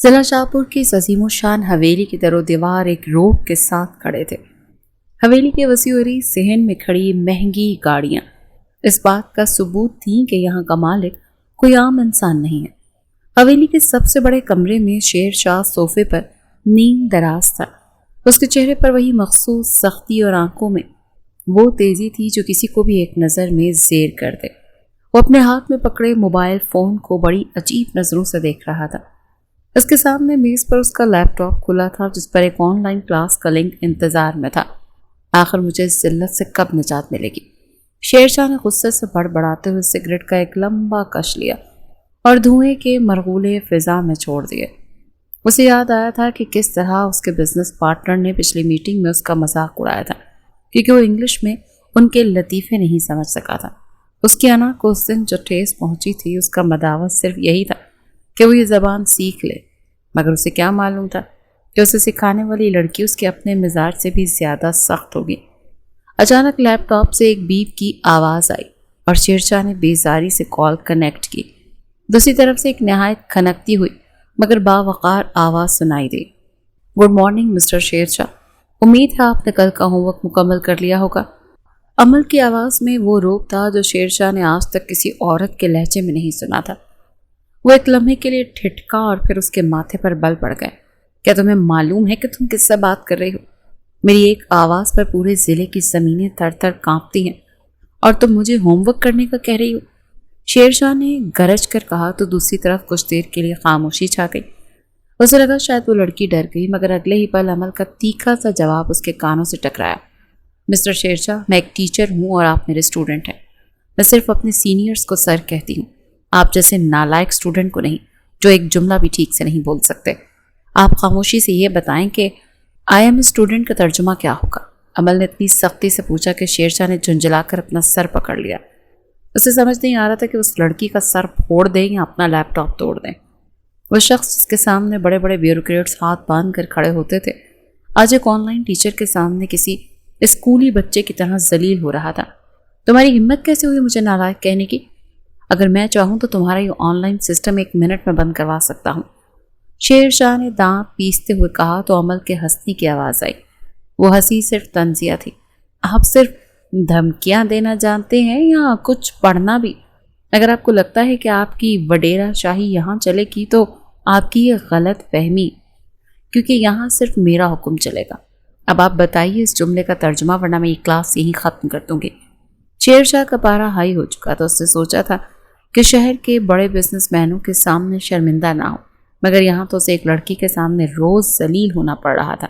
ضلع شاہپور کی اس عظیم الشان حویلی کی در و دیوار ایک روپ کے ساتھ کھڑے تھے۔ حویلی کے وسیع و عریض صحن میں کھڑی مہنگی گاڑیاں اس بات کا ثبوت تھیں کہ یہاں کا مالک کوئی عام انسان نہیں ہے۔ حویلی کے سب سے بڑے کمرے میں شیر شاہ صوفے پر نیم دراز تھا۔ اس کے چہرے پر وہی مخصوص سختی اور آنکھوں میں وہ تیزی تھی جو کسی کو بھی ایک نظر میں زیر کر دے۔ وہ اپنے ہاتھ میں پکڑے موبائل فون کو بڑی عجیب نظروں سے دیکھ رہا تھا۔ اس کے سامنے میز پر اس کا لیپ ٹاپ کھلا تھا جس پر ایک آن لائن کلاس کا لنک انتظار میں تھا۔ آخر مجھے اس ذلت سے کب نجات ملے گی؟ شیر شاہ نے غصے سے بڑبڑاتے ہوئے سگریٹ کا ایک لمبا کش لیا اور دھوئیں کے مرغولے فضا میں چھوڑ دیے۔ اسے یاد آیا تھا کہ کس طرح اس کے بزنس پارٹنر نے پچھلی میٹنگ میں اس کا مذاق اڑایا تھا کیونکہ وہ انگلش میں ان کے لطیفے نہیں سمجھ سکا تھا۔ اس کی انا کو اس دن جو ٹھیس پہنچی تھی اس کا مداوت صرف یہی تھا کہ وہ یہ زبان سیکھ لے، مگر اسے کیا معلوم تھا کہ اسے سکھانے والی لڑکی اس کے اپنے مزاج سے بھی زیادہ سخت ہوگی۔ اچانک لیپ ٹاپ سے ایک بیپ کی آواز آئی اور شیر شاہ نے بیزاری سے کال کنیکٹ کی۔ دوسری طرف سے ایک نہایت کھنکتی ہوئی مگر باوقار آواز سنائی دی۔ Good morning mister Sher Shah, امید ہے آپ نے کل کا ہوم ورک مکمل کر لیا ہوگا۔ عمل کی آواز میں وہ روب تھا جو شیر شاہ نے آج تک کسی عورت کے لہجے میں نہیں سنا تھا۔ وہ ایک لمحے کے لیے ٹھٹکا اور پھر اس کے ماتھے پر بل پڑ گئے۔ کیا تمہیں معلوم ہے کہ تم کس سے بات کر رہی ہو؟ میری ایک آواز پر پورے ضلع کی زمینیں تھر تھر کانپتی ہیں اور تم مجھے ہوم ورک کرنے کا کہہ رہی ہو؟ شیر شاہ نے گرج کر کہا تو دوسری طرف کچھ دیر کے لیے خاموشی چھا گئی۔ اسے لگا شاید وہ لڑکی ڈر گئی، مگر اگلے ہی پل عمل کا تیکھا سا جواب اس کے کانوں سے ٹکرایا۔ مسٹر شیر شاہ، میں ایک ٹیچر ہوں اور آپ میرے اسٹوڈنٹ ہیں۔ میں صرف اپنے سینئرز کو سر کہتی ہوں، آپ جیسے نالائق اسٹوڈنٹ کو نہیں جو ایک جملہ بھی ٹھیک سے نہیں بول سکتے۔ آپ خاموشی سے یہ بتائیں کہ آئی ایم اسٹوڈنٹ کا ترجمہ کیا ہوگا؟ عمل نے اتنی سختی سے پوچھا کہ شیر شاہ نے جھنجھلا کر اپنا سر پکڑ لیا۔ اسے سمجھ نہیں آ رہا تھا کہ اس لڑکی کا سر پھوڑ دیں یا اپنا لیپ ٹاپ توڑ دیں۔ وہ شخص جس کے سامنے بڑے بڑے بیوروکریٹس ہاتھ باندھ کر کھڑے ہوتے تھے آج ایک آن لائن ٹیچر کے سامنے کسی اسکولی بچے کی طرح ذلیل ہو رہا تھا۔ تمہاری ہمت کیسے ہوئی مجھے نالائق کہنے کی؟ اگر میں چاہوں تو تمہارا یہ آن لائن سسٹم 1 منٹ میں بند کروا سکتا ہوں۔ شیر شاہ نے دانت پیستے ہوئے کہا تو عمل کے ہنسنے کی آواز آئی۔ وہ ہنسی صرف طنزیہ تھی۔ آپ صرف دھمکیاں دینا جانتے ہیں یا کچھ پڑھنا بھی؟ اگر آپ کو لگتا ہے کہ آپ کی وڈیرا شاہی یہاں چلے گی تو آپ کی یہ غلط فہمی، کیونکہ یہاں صرف میرا حکم چلے گا۔ اب آپ بتائیے اس جملے کا ترجمہ، ورنہ میں یہ کلاس یہیں ختم کر دوں گی۔ شیر شاہ کا پارا ہائی ہو چکا تھا۔ اس نے سوچا تھا کہ شہر کے بڑے بزنس مینوں کے سامنے شرمندہ نہ ہو، مگر یہاں تو اسے ایک لڑکی کے سامنے روز ذلیل ہونا پڑ رہا تھا۔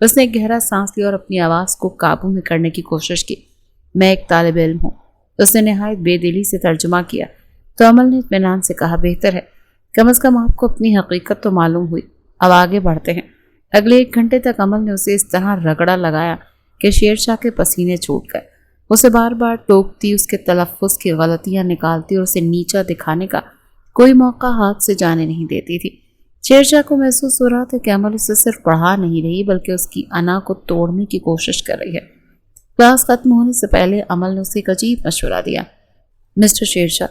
اس نے ایک گہرا سانس لیا اور اپنی آواز کو قابو میں کرنے کی کوشش کی۔ میں ایک طالب علم ہوں، اس نے نہایت بے دلی سے ترجمہ کیا تو عمل نے اطمینان سے کہا، بہتر ہے، کم از کم آپ کو اپنی حقیقت تو معلوم ہوئی۔ اب آگے بڑھتے ہیں۔ اگلے 1 گھنٹے تک عمل نے اسے اس طرح رگڑا لگایا کہ شیر شاہ کے پسینے چھوٹ گئے۔ اسے بار بار ٹوکتی، اس کے تلفظ کی غلطیاں نکالتی اور اسے نیچا دکھانے کا کوئی موقع ہاتھ سے جانے نہیں دیتی تھی۔ شیر شاہ کو محسوس ہو رہا تھا کہ عمل اسے صرف پڑھا نہیں رہی بلکہ اس کی انا کو توڑنے کی کوشش کر رہی ہے۔ کلاس ختم ہونے سے پہلے عمل نے اسے ایک عجیب مشورہ دیا۔ مسٹر شیر شاہ،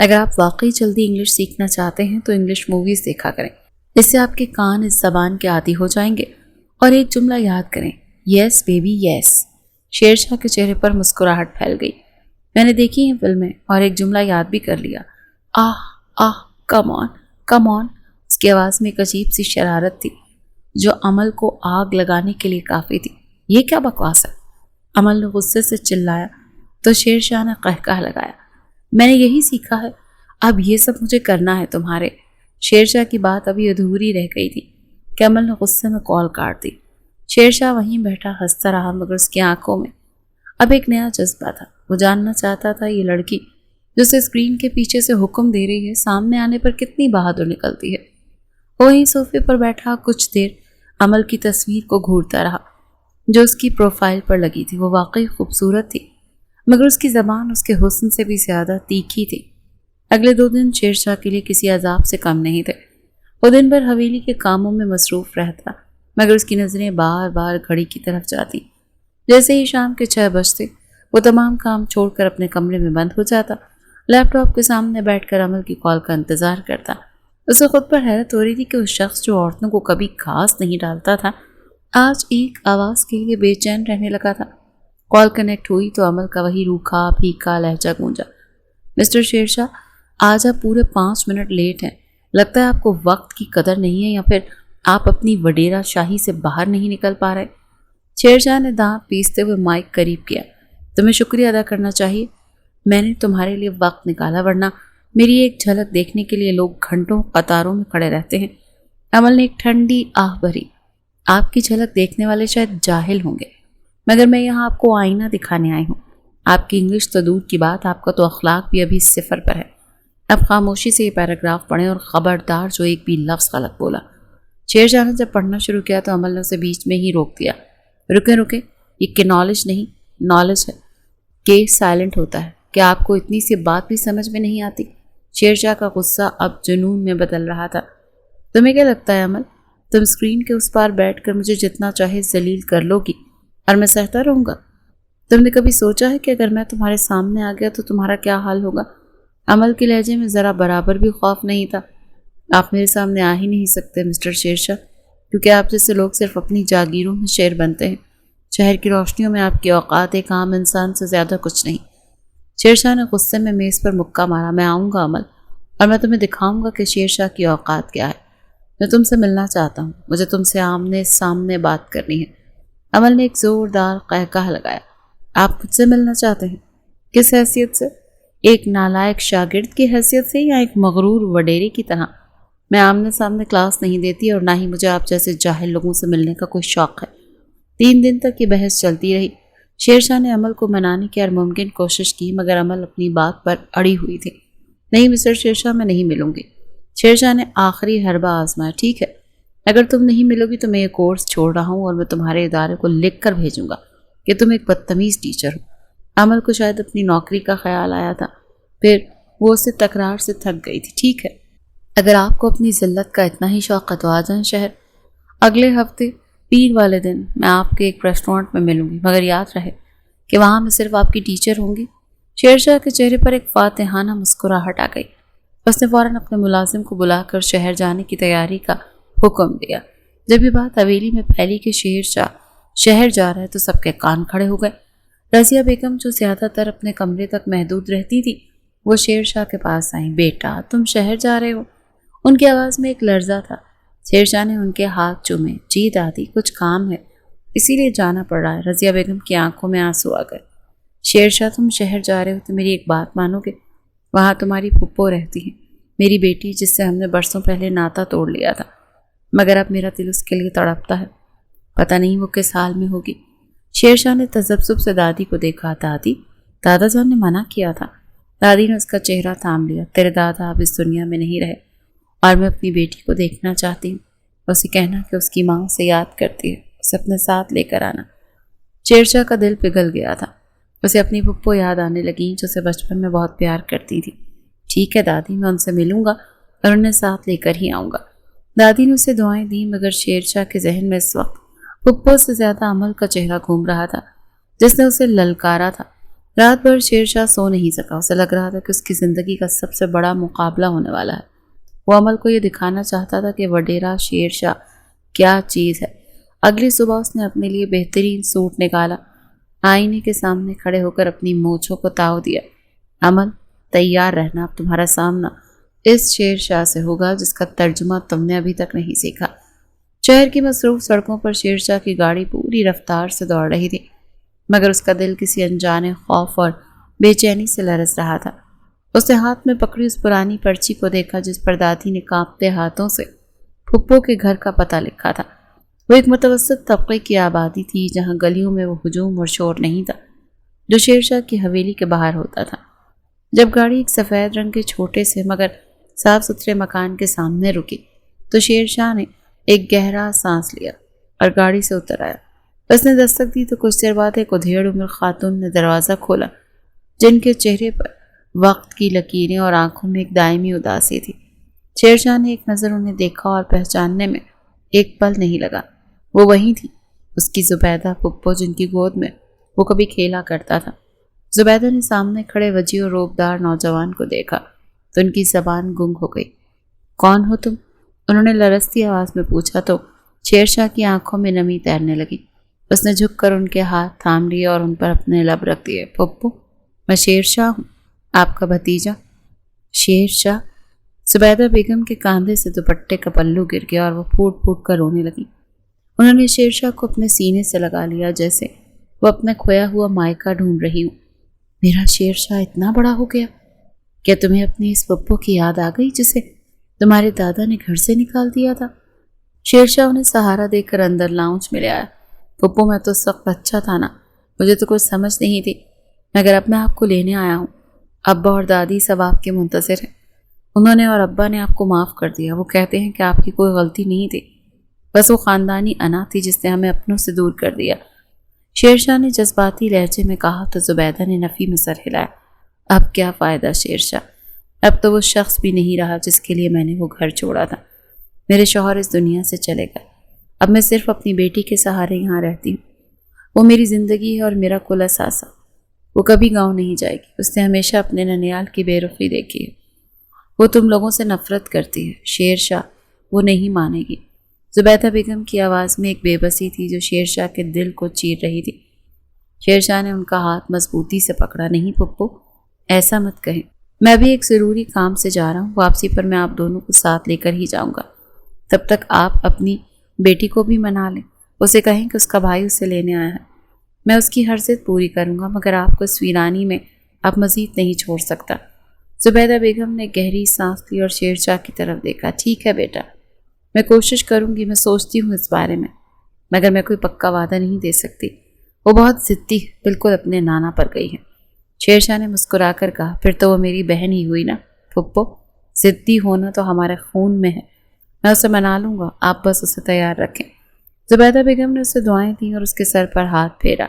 اگر آپ واقعی جلدی انگلش سیکھنا چاہتے ہیں تو انگلش موویز دیکھا کریں، اس سے آپ کے کان اس زبان کے عادی ہو جائیں گے۔ اور ایک جملہ یاد کریں، یس بیبی یس۔ شیر شاہ کے چہرے پر مسکراہٹ پھیل گئی۔ میں نے دیکھی ہیں فلمیں اور ایک جملہ یاد بھی کر لیا، آہ کم آن کم آن۔ اس کی آواز میں ایک عجیب سی شرارت تھی جو عمل کو آگ لگانے کے لیے کافی تھی۔ یہ کیا بکواس ہے؟ عمل نے غصے سے چلایا تو شیر شاہ نے قہقہ لگایا، میں نے یہی سیکھا ہے، اب یہ سب مجھے کرنا ہے تمہارے۔ شیر شاہ کی بات ابھی ادھوری رہ گئی تھی کہ عمل نے غصے میں کال کاٹ دی۔ شیر شاہ وہیں بیٹھا ہنستا رہا، مگر اس کی آنکھوں میں اب ایک نیا جذبہ تھا۔ وہ جاننا چاہتا تھا یہ لڑکی جو اسے اسکرین کے پیچھے سے حکم دے رہی ہے سامنے آنے پر کتنی بہادر نکلتی ہے۔ وہیں صوفے پر بیٹھا کچھ دیر عمل کی تصویر کو گھورتا رہا جو اس کی پروفائل پر لگی تھی۔ وہ واقعی خوبصورت تھی، مگر اس کی زبان اس کے حسن سے بھی زیادہ تیکھی تھی۔ اگلے 2 دن شیر شاہ کے لیے کسی عذاب سے کم نہیں تھے۔ وہ دن بھر حویلی کے کاموں میں مصروف رہتا، مگر اس کی نظریں بار بار گھڑی کی طرف جاتی۔ جیسے ہی شام کے 6 بجتے وہ تمام کام چھوڑ کر اپنے کمرے میں بند ہو جاتا، لیپ ٹاپ کے سامنے بیٹھ کر عمل کی کال کا انتظار کرتا۔ اسے خود پر حیرت ہو رہی تھی کہ وہ شخص جو عورتوں کو کبھی گھاس نہیں ڈالتا تھا آج ایک آواز کے لیے بے چین رہنے لگا تھا۔ کال کنیکٹ ہوئی تو عمل کا وہی روکھا پھیکا لہجہ گونجا۔ مسٹر شیرشاہ، آج آپ پورے 5 منٹ لیٹ ہیں۔ لگتا ہے آپ کو وقت کی قدر نہیں ہے یا پھر آپ اپنی وڈیرا شاہی سے باہر نہیں نکل پا رہے۔ شیرشاہ نے دانت پیستے ہوئے مائک قریب کیا۔ تمہیں شکریہ ادا کرنا چاہیے، میں نے تمہارے لیے وقت نکالا، ورنہ میری ایک جھلک دیکھنے کے لیے لوگ گھنٹوں قطاروں میں کھڑے رہتے ہیں۔ عمل نے ایک ٹھنڈی آہ بھری۔ آپ کی جھلک دیکھنے والے شاید جاہل ہوں گے، مگر میں یہاں آپ کو آئینہ دکھانے آئی ہوں۔ آپ کی انگلش تو دور کی بات، آپ کا تو اخلاق بھی ابھی 0 پر ہے۔ اب خاموشی سے یہ پیراگراف پڑھیں اور خبردار جو ایک بھی لفظ غلط بولا۔ شیرشاہ نے جب پڑھنا شروع کیا تو عمل نے اسے بیچ میں ہی روک دیا۔ رکے، یہ کنالج نہیں، نالج ہے۔ کیس سائلنٹ ہوتا ہے۔ کیا آپ کو اتنی سی بات بھی سمجھ میں نہیں آتی؟ شیرشاہ کا غصہ اب جنون میں بدل رہا تھا۔ تمہیں کیا لگتا ہے عمل، تم اسکرین کے اس پار بیٹھ کر مجھے جتنا چاہے ذلیل کر لو گی اور میں سہتا رہوں گا؟ تم نے کبھی سوچا ہے کہ اگر میں تمہارے سامنے آ گیا تو تمہارا کیا حال ہوگا؟ عمل کے لہجے میں ذرا برابر بھی خوف نہیں تھا۔ آپ میرے سامنے آ ہی نہیں سکتے مسٹر شیرشاہ، کیونکہ آپ جیسے لوگ صرف اپنی جاگیروں میں شیر بنتے ہیں۔ شہر کی روشنیوں میں آپ کی اوقات ایک عام انسان سے زیادہ کچھ نہیں۔ شیرشاہ نے غصے میں میز پر مکہ مارا۔ میں آؤں گا عمل، اور میں تمہیں دکھاؤں گا کہ شیرشاہ کی اوقات کیا ہے۔ میں تم سے ملنا چاہتا ہوں، مجھے تم سے آمنے سامنے بات کرنی ہے۔ عمل نے ایک زوردار قہقہ لگایا۔ آپ مجھ سے ملنا چاہتے ہیں؟ کس حیثیت سے؟ ایک نالائق شاگرد کی حیثیت سے یا ایک مغرور وڈیرے کی طرح؟ میں آمنے سامنے کلاس نہیں دیتی اور نہ ہی مجھے آپ جیسے جاہل لوگوں سے ملنے کا کوئی شوق ہے۔ 3 دن تک یہ بحث چلتی رہی۔ شیرشاہ نے عمل کو منانے کی ہر ممکن کوشش کی، مگر عمل اپنی بات پر اڑی ہوئی تھی۔ نہیں مسٹر شیرشاہ، میں نہیں ملوں گی۔ شیرشاہ نے آخری حربہ آزمایا۔ ٹھیک ہے، اگر تم نہیں ملو گی تو میں یہ کورس چھوڑ رہا ہوں اور میں تمہارے ادارے کو لکھ کر بھیجوں گا کہ تم ایک بدتمیز ٹیچر ہو۔ عمل کو شاید اپنی نوکری کا خیال آیا تھا، پھر وہ اسے تکرار سے تھک گئی تھی۔ ٹھیک ہے، اگر آپ کو اپنی ذلت کا اتنا ہی شوق ہے تو آ جائیں شہر۔ اگلے ہفتے پیر والے دن میں آپ کے ایک ریسٹورینٹ میں ملوں گی، مگر یاد رہے کہ وہاں میں صرف آپ کی ٹیچر ہوں گی۔ شیرشاہ کے چہرے پر ایک فاتحانہ مسکراہٹ آ گئی۔ اس نے فوراً اپنے ملازم کو بلا کر شہر جانے کی تیاری کا حکم دیا۔ جب یہ بات حویلی میں پھیلی کہ شیرشاہ شہر جا رہا ہے تو سب کے کان کھڑے ہو گئے۔ رضیہ بیگم جو زیادہ تر اپنے کمرے تک محدود رہتی تھی، وہ شیرشاہ کے پاس آئیں۔ بیٹا، تم شہر جا رہے ہو؟ ان کی آواز میں ایک لرزہ تھا۔ شیرشاہ نے ان کے ہاتھ چومے۔ جی دادی، کچھ کام ہے، اسی لیے جانا پڑ رہا ہے۔ رضیہ بیگم کی آنکھوں میں آنسو آ گئے۔ شیرشاہ، تم شہر جا رہے ہو تو میری ایک بات مانو گے؟ وہاں تمہاری پھپھو رہتی ہے، میری بیٹی، جس سے ہم نے برسوں پہلے ناتا توڑ لیا تھا، مگر اب میرا دل اس کے لیے تڑپتا ہے۔ پتہ نہیں وہ کس حال میں ہوگی۔ شیرشاہ نے تذبذب سے دادی کو دیکھا۔ دادی؟ دادا جان نے منع کیا تھا۔ دادی نے اس کا چہرہ تھام لیا۔ تیرے دادا اب اس دنیا میں نہیں رہے اور میں اپنی بیٹی کو دیکھنا چاہتی ہوں۔ اسے کہنا کہ اس کی ماں اسے یاد کرتی ہے، اسے اپنے ساتھ لے کر آنا۔ شیرشاہ کا دل پگھل گیا تھا۔ اسے اپنی پھپھو یاد آنے لگیں جو اسے بچپن میں بہت پیار کرتی تھی۔ ٹھیک ہے دادی، میں ان سے ملوں گا اور انہیں ساتھ لے کر ہی آؤں گا۔ دادی نے اسے دعائیں دیں، مگر شیرشاہ کے ذہن میں اس وقت پھپھو سے زیادہ عمل کا چہرہ گھوم رہا تھا، جس نے اسے للکارا تھا۔ رات بھر شیرشاہ سو نہیں سکا۔ اسے لگ رہا تھا کہ اس کی زندگی کا سب سے بڑا مقابلہ ہونے والا ہے۔ وہ عمل کو یہ دکھانا چاہتا تھا کہ وڈیرا شیرشاہ کیا چیز ہے۔ اگلی صبح اس نے اپنے لیے بہترین سوٹ نکالا، آئینے کے سامنے کھڑے ہو کر اپنی مونچھوں کو تاؤ دیا۔ عمل، تیار رہنا، اب تمہارا سامنا اس شیرشاہ سے ہوگا جس کا ترجمہ تم نے ابھی تک نہیں سیکھا۔ شہر کی مصروف سڑکوں پر شیرشاہ کی گاڑی پوری رفتار سے دوڑ رہی تھی، مگر اس کا دل کسی انجانے خوف اور بے چینی سے لرز رہا تھا۔ اس نے ہاتھ میں پکڑی اس پرانی پرچی کو دیکھا جس پر دادی نے کانپتے ہاتھوں سے پھپھو کے گھر کا پتہ لکھا تھا۔ وہ ایک متوسط طبقے کی آبادی تھی جہاں گلیوں میں وہ ہجوم اور شور نہیں تھا جو شیرشاہ کی حویلی کے باہر ہوتا تھا۔ جب گاڑی ایک سفید رنگ کے چھوٹے سے مگر صاف ستھرے مکان کے سامنے رکی تو شیرشاہ نے ایک گہرا سانس لیا اور گاڑی سے اتر آیا۔ اس نے دستک دی تو کچھ دیر بعد ایک ادھیڑ عمر خاتون نے دروازہ کھولا، جن کے چہرے پر وقت کی لکیریں اور آنکھوں میں ایک دائمی اداسی تھی۔ شیرشاہ نے ایک نظر انہیں دیکھا اور پہچاننے میں ایک پل نہیں لگا۔ وہ وہی تھی، اس کی زبیدہ پھپھو، جن کی گود میں وہ کبھی کھیلا کرتا تھا۔ زبیدہ نے سامنے کھڑے وجیح و روبدار نوجوان کو دیکھا تو ان کی زبان گنگ ہو گئی۔ کون ہو تم؟ انہوں نے لرزتی آواز میں پوچھا تو شیر شاہ کی آنکھوں میں نمی تیرنے لگی۔ اس نے جھک کر ان کے ہاتھ تھام لیے اور ان پر اپنے لب رکھ دیے۔ پھپھو، میں شیر شاہ ہوں، آپ کا بھتیجا۔ شیر شاہ؟ زبیدہ بیگم کے کاندھے سے دوپٹے کا پلو گر گیا اور وہ پھوٹ پھوٹ کر رونے لگی۔ انہوں نے شیر شاہ کو اپنے سینے سے لگا لیا جیسے وہ اپنا کھویا ہوا مائکا ڈھونڈ رہی ہوں۔ میرا شیر شاہ اتنا بڑا ہو گیا؟ کیا تمہیں اپنی اس پھپھو کی یاد آ گئی جسے تمہارے دادا نے گھر سے نکال دیا تھا؟ شیر شاہ انہیں سہارا دے کر اندر لاؤنج میں لے آیا۔ پھپھو، میں تو اس وقت بچہ تھا نا، مجھے تو کچھ سمجھ نہیں تھی، مگر اب میں آپ کو لینے آیا ہوں۔ ابا اور دادی سب آپ کے منتظر ہیں۔ انہوں نے اور ابا نے آپ کو معاف کر دیا۔ وہ کہتے ہیں کہ آپ کی کوئی غلطی نہیں تھی، بس وہ خاندانی انا تھی جس نے ہمیں اپنوں سے دور کر دیا۔ شیر شاہ نے جذباتی لہجے میں کہا تو زبیدہ نے نفی میں سر ہلایا۔ اب کیا فائدہ شیر شاہ، اب تو وہ شخص بھی نہیں رہا جس کے لیے میں نے وہ گھر چھوڑا تھا۔ میرے شوہر اس دنیا سے چلے گئے، اب میں صرف اپنی بیٹی کے سہارے یہاں رہتی ہوں۔ وہ میری زندگی ہے اور میرا کل اثاثہ۔ وہ کبھی گاؤں نہیں جائے گی، اس نے ہمیشہ اپنے ننیال کی بے رخی دیکھی ہے۔ وہ تم لوگوں سے نفرت کرتی ہے شیر شاہ، وہ نہیں مانے گی۔ زبیدہ بیگم کی آواز میں ایک بے بسی تھی جو شیر شاہ کے دل کو چیر رہی تھی۔ شیر شاہ نے ان کا ہاتھ مضبوطی سے پکڑا۔ نہیں پھپھو، ایسا مت کہیں، میں بھی ایک ضروری کام سے جا رہا ہوں، واپسی پر میں آپ دونوں کو ساتھ لے کر ہی جاؤں گا۔ تب تک آپ اپنی بیٹی کو بھی منا لیں، اسے کہیں کہ اس کا بھائی اسے لینے آیا ہے۔ میں اس کی ہر ضد پوری کروں گا، مگر آپ کو اس ویرانی میں اب مزید نہیں چھوڑ سکتا۔ زبیدہ بیگم نے گہری سانس لی اور شیر شاہ کی طرف دیکھا۔ ٹھیک ہے بیٹا، میں کوشش کروں گی، میں سوچتی ہوں اس بارے میں، مگر میں کوئی پکا وعدہ نہیں دے سکتی۔ وہ بہت ضدی ہے، بالکل اپنے نانا پر گئی ہے۔ شیر شاہ نے مسکرا کر کہا، پھر تو وہ میری بہن ہی ہوئی نا پھپھو، ضدی ہونا تو ہمارے خون میں ہے، میں اسے منا لوں گا، آپ بس اسے تیار رکھیں۔ زبیدہ بیگم نے اسے دعائیں دیں اور اس کے سر پر ہاتھ پھیرا،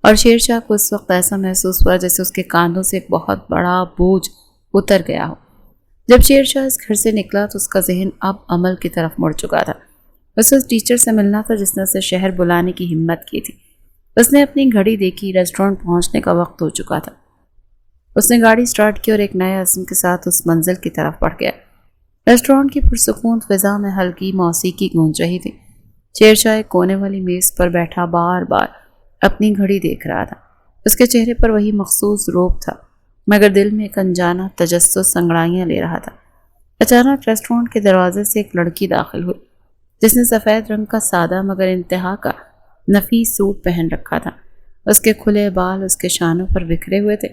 اور شیر شاہ کو اس وقت ایسا محسوس ہوا جیسے اس کے کاندھوں سے ایک بہت بڑا بوجھ اتر گیا ہو۔ جب شیر شاہ اس گھر سے نکلا تو اس کا ذہن اب عمل کی طرف مڑ چکا تھا۔ اسے اس ٹیچر سے ملنا تھا جس نے اسے شہر بلانے کی ہمت کی تھی۔ اس نے اپنی گھڑی دیکھی، ریسٹورنٹ پہنچنے کا وقت ہو چکا تھا۔ اس نے گاڑی سٹارٹ کی اور ایک نئے عزم کے ساتھ اس منزل کی طرف بڑھ گیا۔ ریسٹورنٹ کی پرسکون فضا میں ہلکی موسیقی گونج رہی تھی۔ شیر شاہ ایک کونے والی میز پر بیٹھا بار بار اپنی گھڑی دیکھ رہا تھا۔ اس کے چہرے پر وہی مخصوص روب تھا، مگر دل میں ایک انجانا تجسس انگڑائیاں لے رہا تھا۔ اچانک ریسٹورنٹ کے دروازے سے ایک لڑکی داخل ہوئی جس نے سفید رنگ کا سادہ مگر انتہا کا نفیس سوٹ پہن رکھا تھا۔ اس کے کھلے بال اس کے شانوں پر بکھرے ہوئے تھے،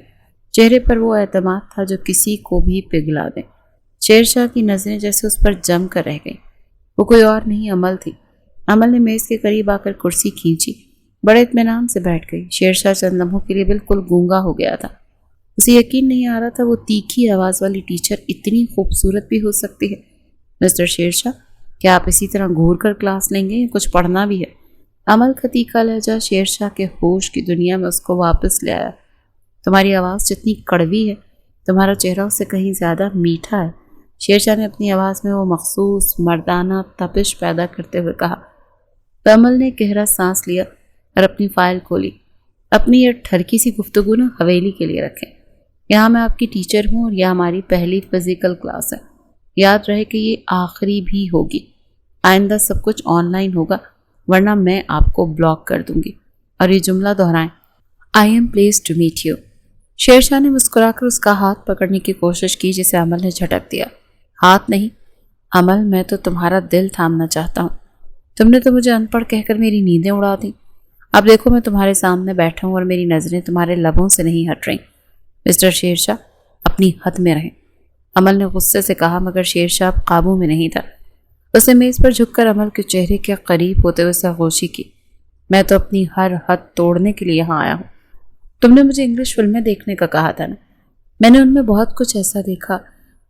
چہرے پر وہ اعتماد تھا جو کسی کو بھی پگھلا دے۔ شیر شاہ کی نظریں جیسے اس پر جم کر رہ گئیں۔ وہ کوئی اور نہیں، عمل تھی۔ عمل نے میز کے قریب آ کر کرسی کھینچی، بڑے اطمینان سے بیٹھ گئی۔ شیر شاہ چند لمحوں کے لیے بالکل گونگا ہو گیا تھا۔ اسے یقین نہیں آ رہا تھا وہ تیکھی آواز والی ٹیچر اتنی خوبصورت بھی ہو سکتی ہے۔ مسٹر شیر شاہ، کیا آپ اسی طرح گھور کر کلاس لیں گے یا کچھ پڑھنا بھی ہے؟ عمل کا تیکھا لہجہ شیر شاہ کے ہوش کی دنیا میں اس کو واپس لے آیا۔ تمہاری آواز جتنی کڑوی ہے، تمہارا چہرہ اس سے کہیں زیادہ میٹھا ہے۔ شیر شاہ نے اپنی آواز میں وہ مخصوص مردانہ تپش پیدا کرتے ہوئے کہا۔ عمل نے گہرا سانس لیا اور اپنی فائل کھولی۔ اپنی یہ ٹھرکی سی گفتگو نا حویلی کے لیے رکھیں۔ یہاں میں آپ کی ٹیچر ہوں اور یہ ہماری پہلی فزیکل کلاس ہے۔ یاد رہے کہ یہ آخری بھی ہوگی۔ آئندہ سب کچھ آن لائن ہوگا، ورنہ میں آپ کو بلاک کر دوں گی۔ اور یہ جملہ دہرائیں، I am pleased to meet you. Sher Shah نے مسکرا کر اس کا ہاتھ پکڑنے کی کوشش کی جسے عمل نے جھٹک دیا۔ ہاتھ نہیں عمل، میں تو تمہارا دل تھامنا چاہتا ہوں۔ تم نے تو مجھے ان پڑھ کہہ کر میری نیندیں اڑا دیں۔ اب دیکھو میں تمہارے سامنے بیٹھا ہوں اور میری نظریں تمہارے لبوں سے نہیں ہٹ رہیں۔ مسٹر شیر شاہ، اپنی حد میں رہیں، عمل نے غصے سے کہا، مگر شیر شاہ اب قابو میں نہیں تھا۔ اس نے میز پر جھک کر عمل کے چہرے کے قریب ہوتے ہوئے سرگوشی کی۔ میں تو اپنی ہر حد توڑنے کے لیے یہاں آیا ہوں۔ تم نے مجھے انگلش فلمیں دیکھنے کا کہا تھا نا، میں نے ان میں بہت کچھ ایسا دیکھا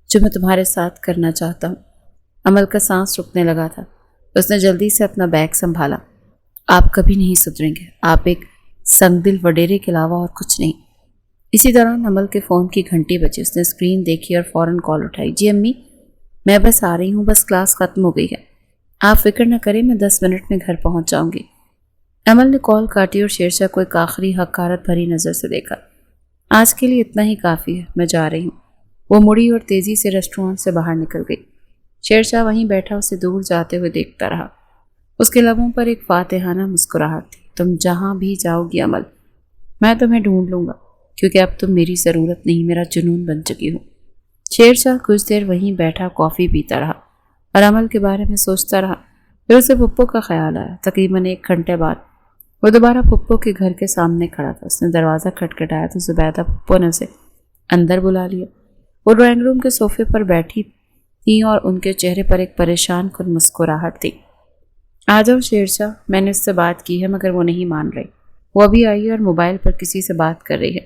جو میں تمہارے ساتھ کرنا چاہتا ہوں۔ عمل کا سانس رکنے لگا تھا۔ اس نے جلدی سے اپنا بیگ سنبھالا۔ آپ کبھی نہیں سدھریں گے، آپ ایک سنگ دل وڈیرے کے علاوہ اور کچھ نہیں۔ اسی دوران عمل کے فون کی گھنٹی بجی۔ اس نے اسکرین دیکھی اور فوراً کال اٹھائی۔ جی امی، میں بس آ رہی ہوں، بس کلاس ختم ہو گئی ہے، آپ فکر نہ کریں، میں 10 منٹ میں گھر پہنچ جاؤں گی۔ عمل نے کال کاٹی اور شیر شاہ کو ایک آخری حقارت بھری نظر سے دیکھا۔ آج کے لیے اتنا ہی کافی ہے، میں جا رہی ہوں۔ وہ مڑی اور تیزی سے ریسٹورنٹ سے باہر نکل گئی۔ شیرشاہ وہیں بیٹھا اسے دور جاتے ہوئے دیکھتا رہا۔ اس کے لبوں پر ایک فاتحانہ مسکراہٹ تھی۔ تم جہاں بھی جاؤ گی امل، میں تمہیں ڈھونڈ لوں گا، کیونکہ اب تم میری ضرورت نہیں، میرا جنون بن چکی ہو۔ شیرشاہ کچھ دیر وہیں بیٹھا کافی پیتا رہا اور امل کے بارے میں سوچتا رہا۔ پھر اسے پھپھو کا خیال آیا۔ تقریباً 1 گھنٹے بعد وہ دوبارہ پھپھو کے گھر کے سامنے کھڑا تھا۔ اس نے دروازہ کھٹکھٹایا تو زبیدہ پھپھو نے اسے اندر بلا لیا۔ وہ ڈرائنگ روم کے صوفے پر بیٹھی تھیں اور ان کے چہرے پر ایک پریشان کن مسکراہٹ تھی۔ آ جاؤ شیرشاہ، میں نے اس سے بات کی ہے مگر وہ نہیں مان رہی۔ وہ ابھی آئی ہے اور موبائل پر کسی سے بات کر رہی ہے۔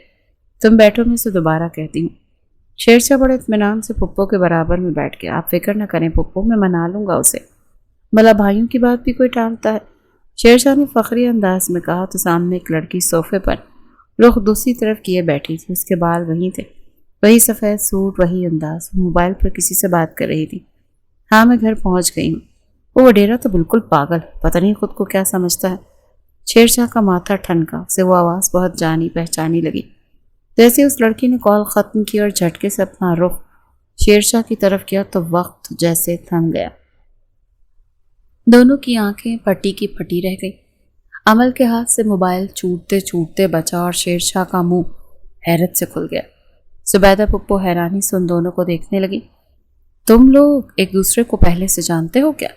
تم بیٹھو، میں اسے دوبارہ کہتی ہوں۔ شیرشاہ بڑے اطمینان سے پھپھو کے برابر میں بیٹھ گیا۔ آپ فکر نہ کریں پھپھو، میں منا لوں گا اسے۔ بھلا بھائیوں کی بات بھی کوئی ٹالتا ہے؟ شیرشاہ نے فخری انداز میں کہا تو سامنے ایک لڑکی صوفے پر رخ دوسری طرف کیے بیٹھی تھی۔ اس کے بال وہیں تھے، وہی سفید سوٹ، وہی انداز۔ وہ موبائل پر کسی سے بات کر رہی تھی۔ ہاں، میں گھر پہنچ گئی ہوں۔ وہ وڈیرا تو بالکل پاگل ہے، پتہ نہیں خود کو کیا سمجھتا ہے۔ شیرشاہ کا ماتھا ٹھنکا، اسے وہ آواز بہت جانی پہچانی لگی۔ جیسے اس لڑکی نے کال ختم کی اور جھٹکے سے اپنا رخ شیرشاہ کی طرف کیا تو وقت جیسے تھم گیا۔ دونوں کی آنکھیں پٹی کی پھٹی رہ گئی۔ امل کے ہاتھ سے موبائل چھوٹتے چھوٹتے بچا اور شیرشاہ کا منہ حیرت سے کھل گیا۔ زبیدہ پھپھو حیرانی سے ان دونوں کو دیکھنے لگی۔ تم لوگ ایک دوسرے کو پہلے سے جانتے ہو کیا؟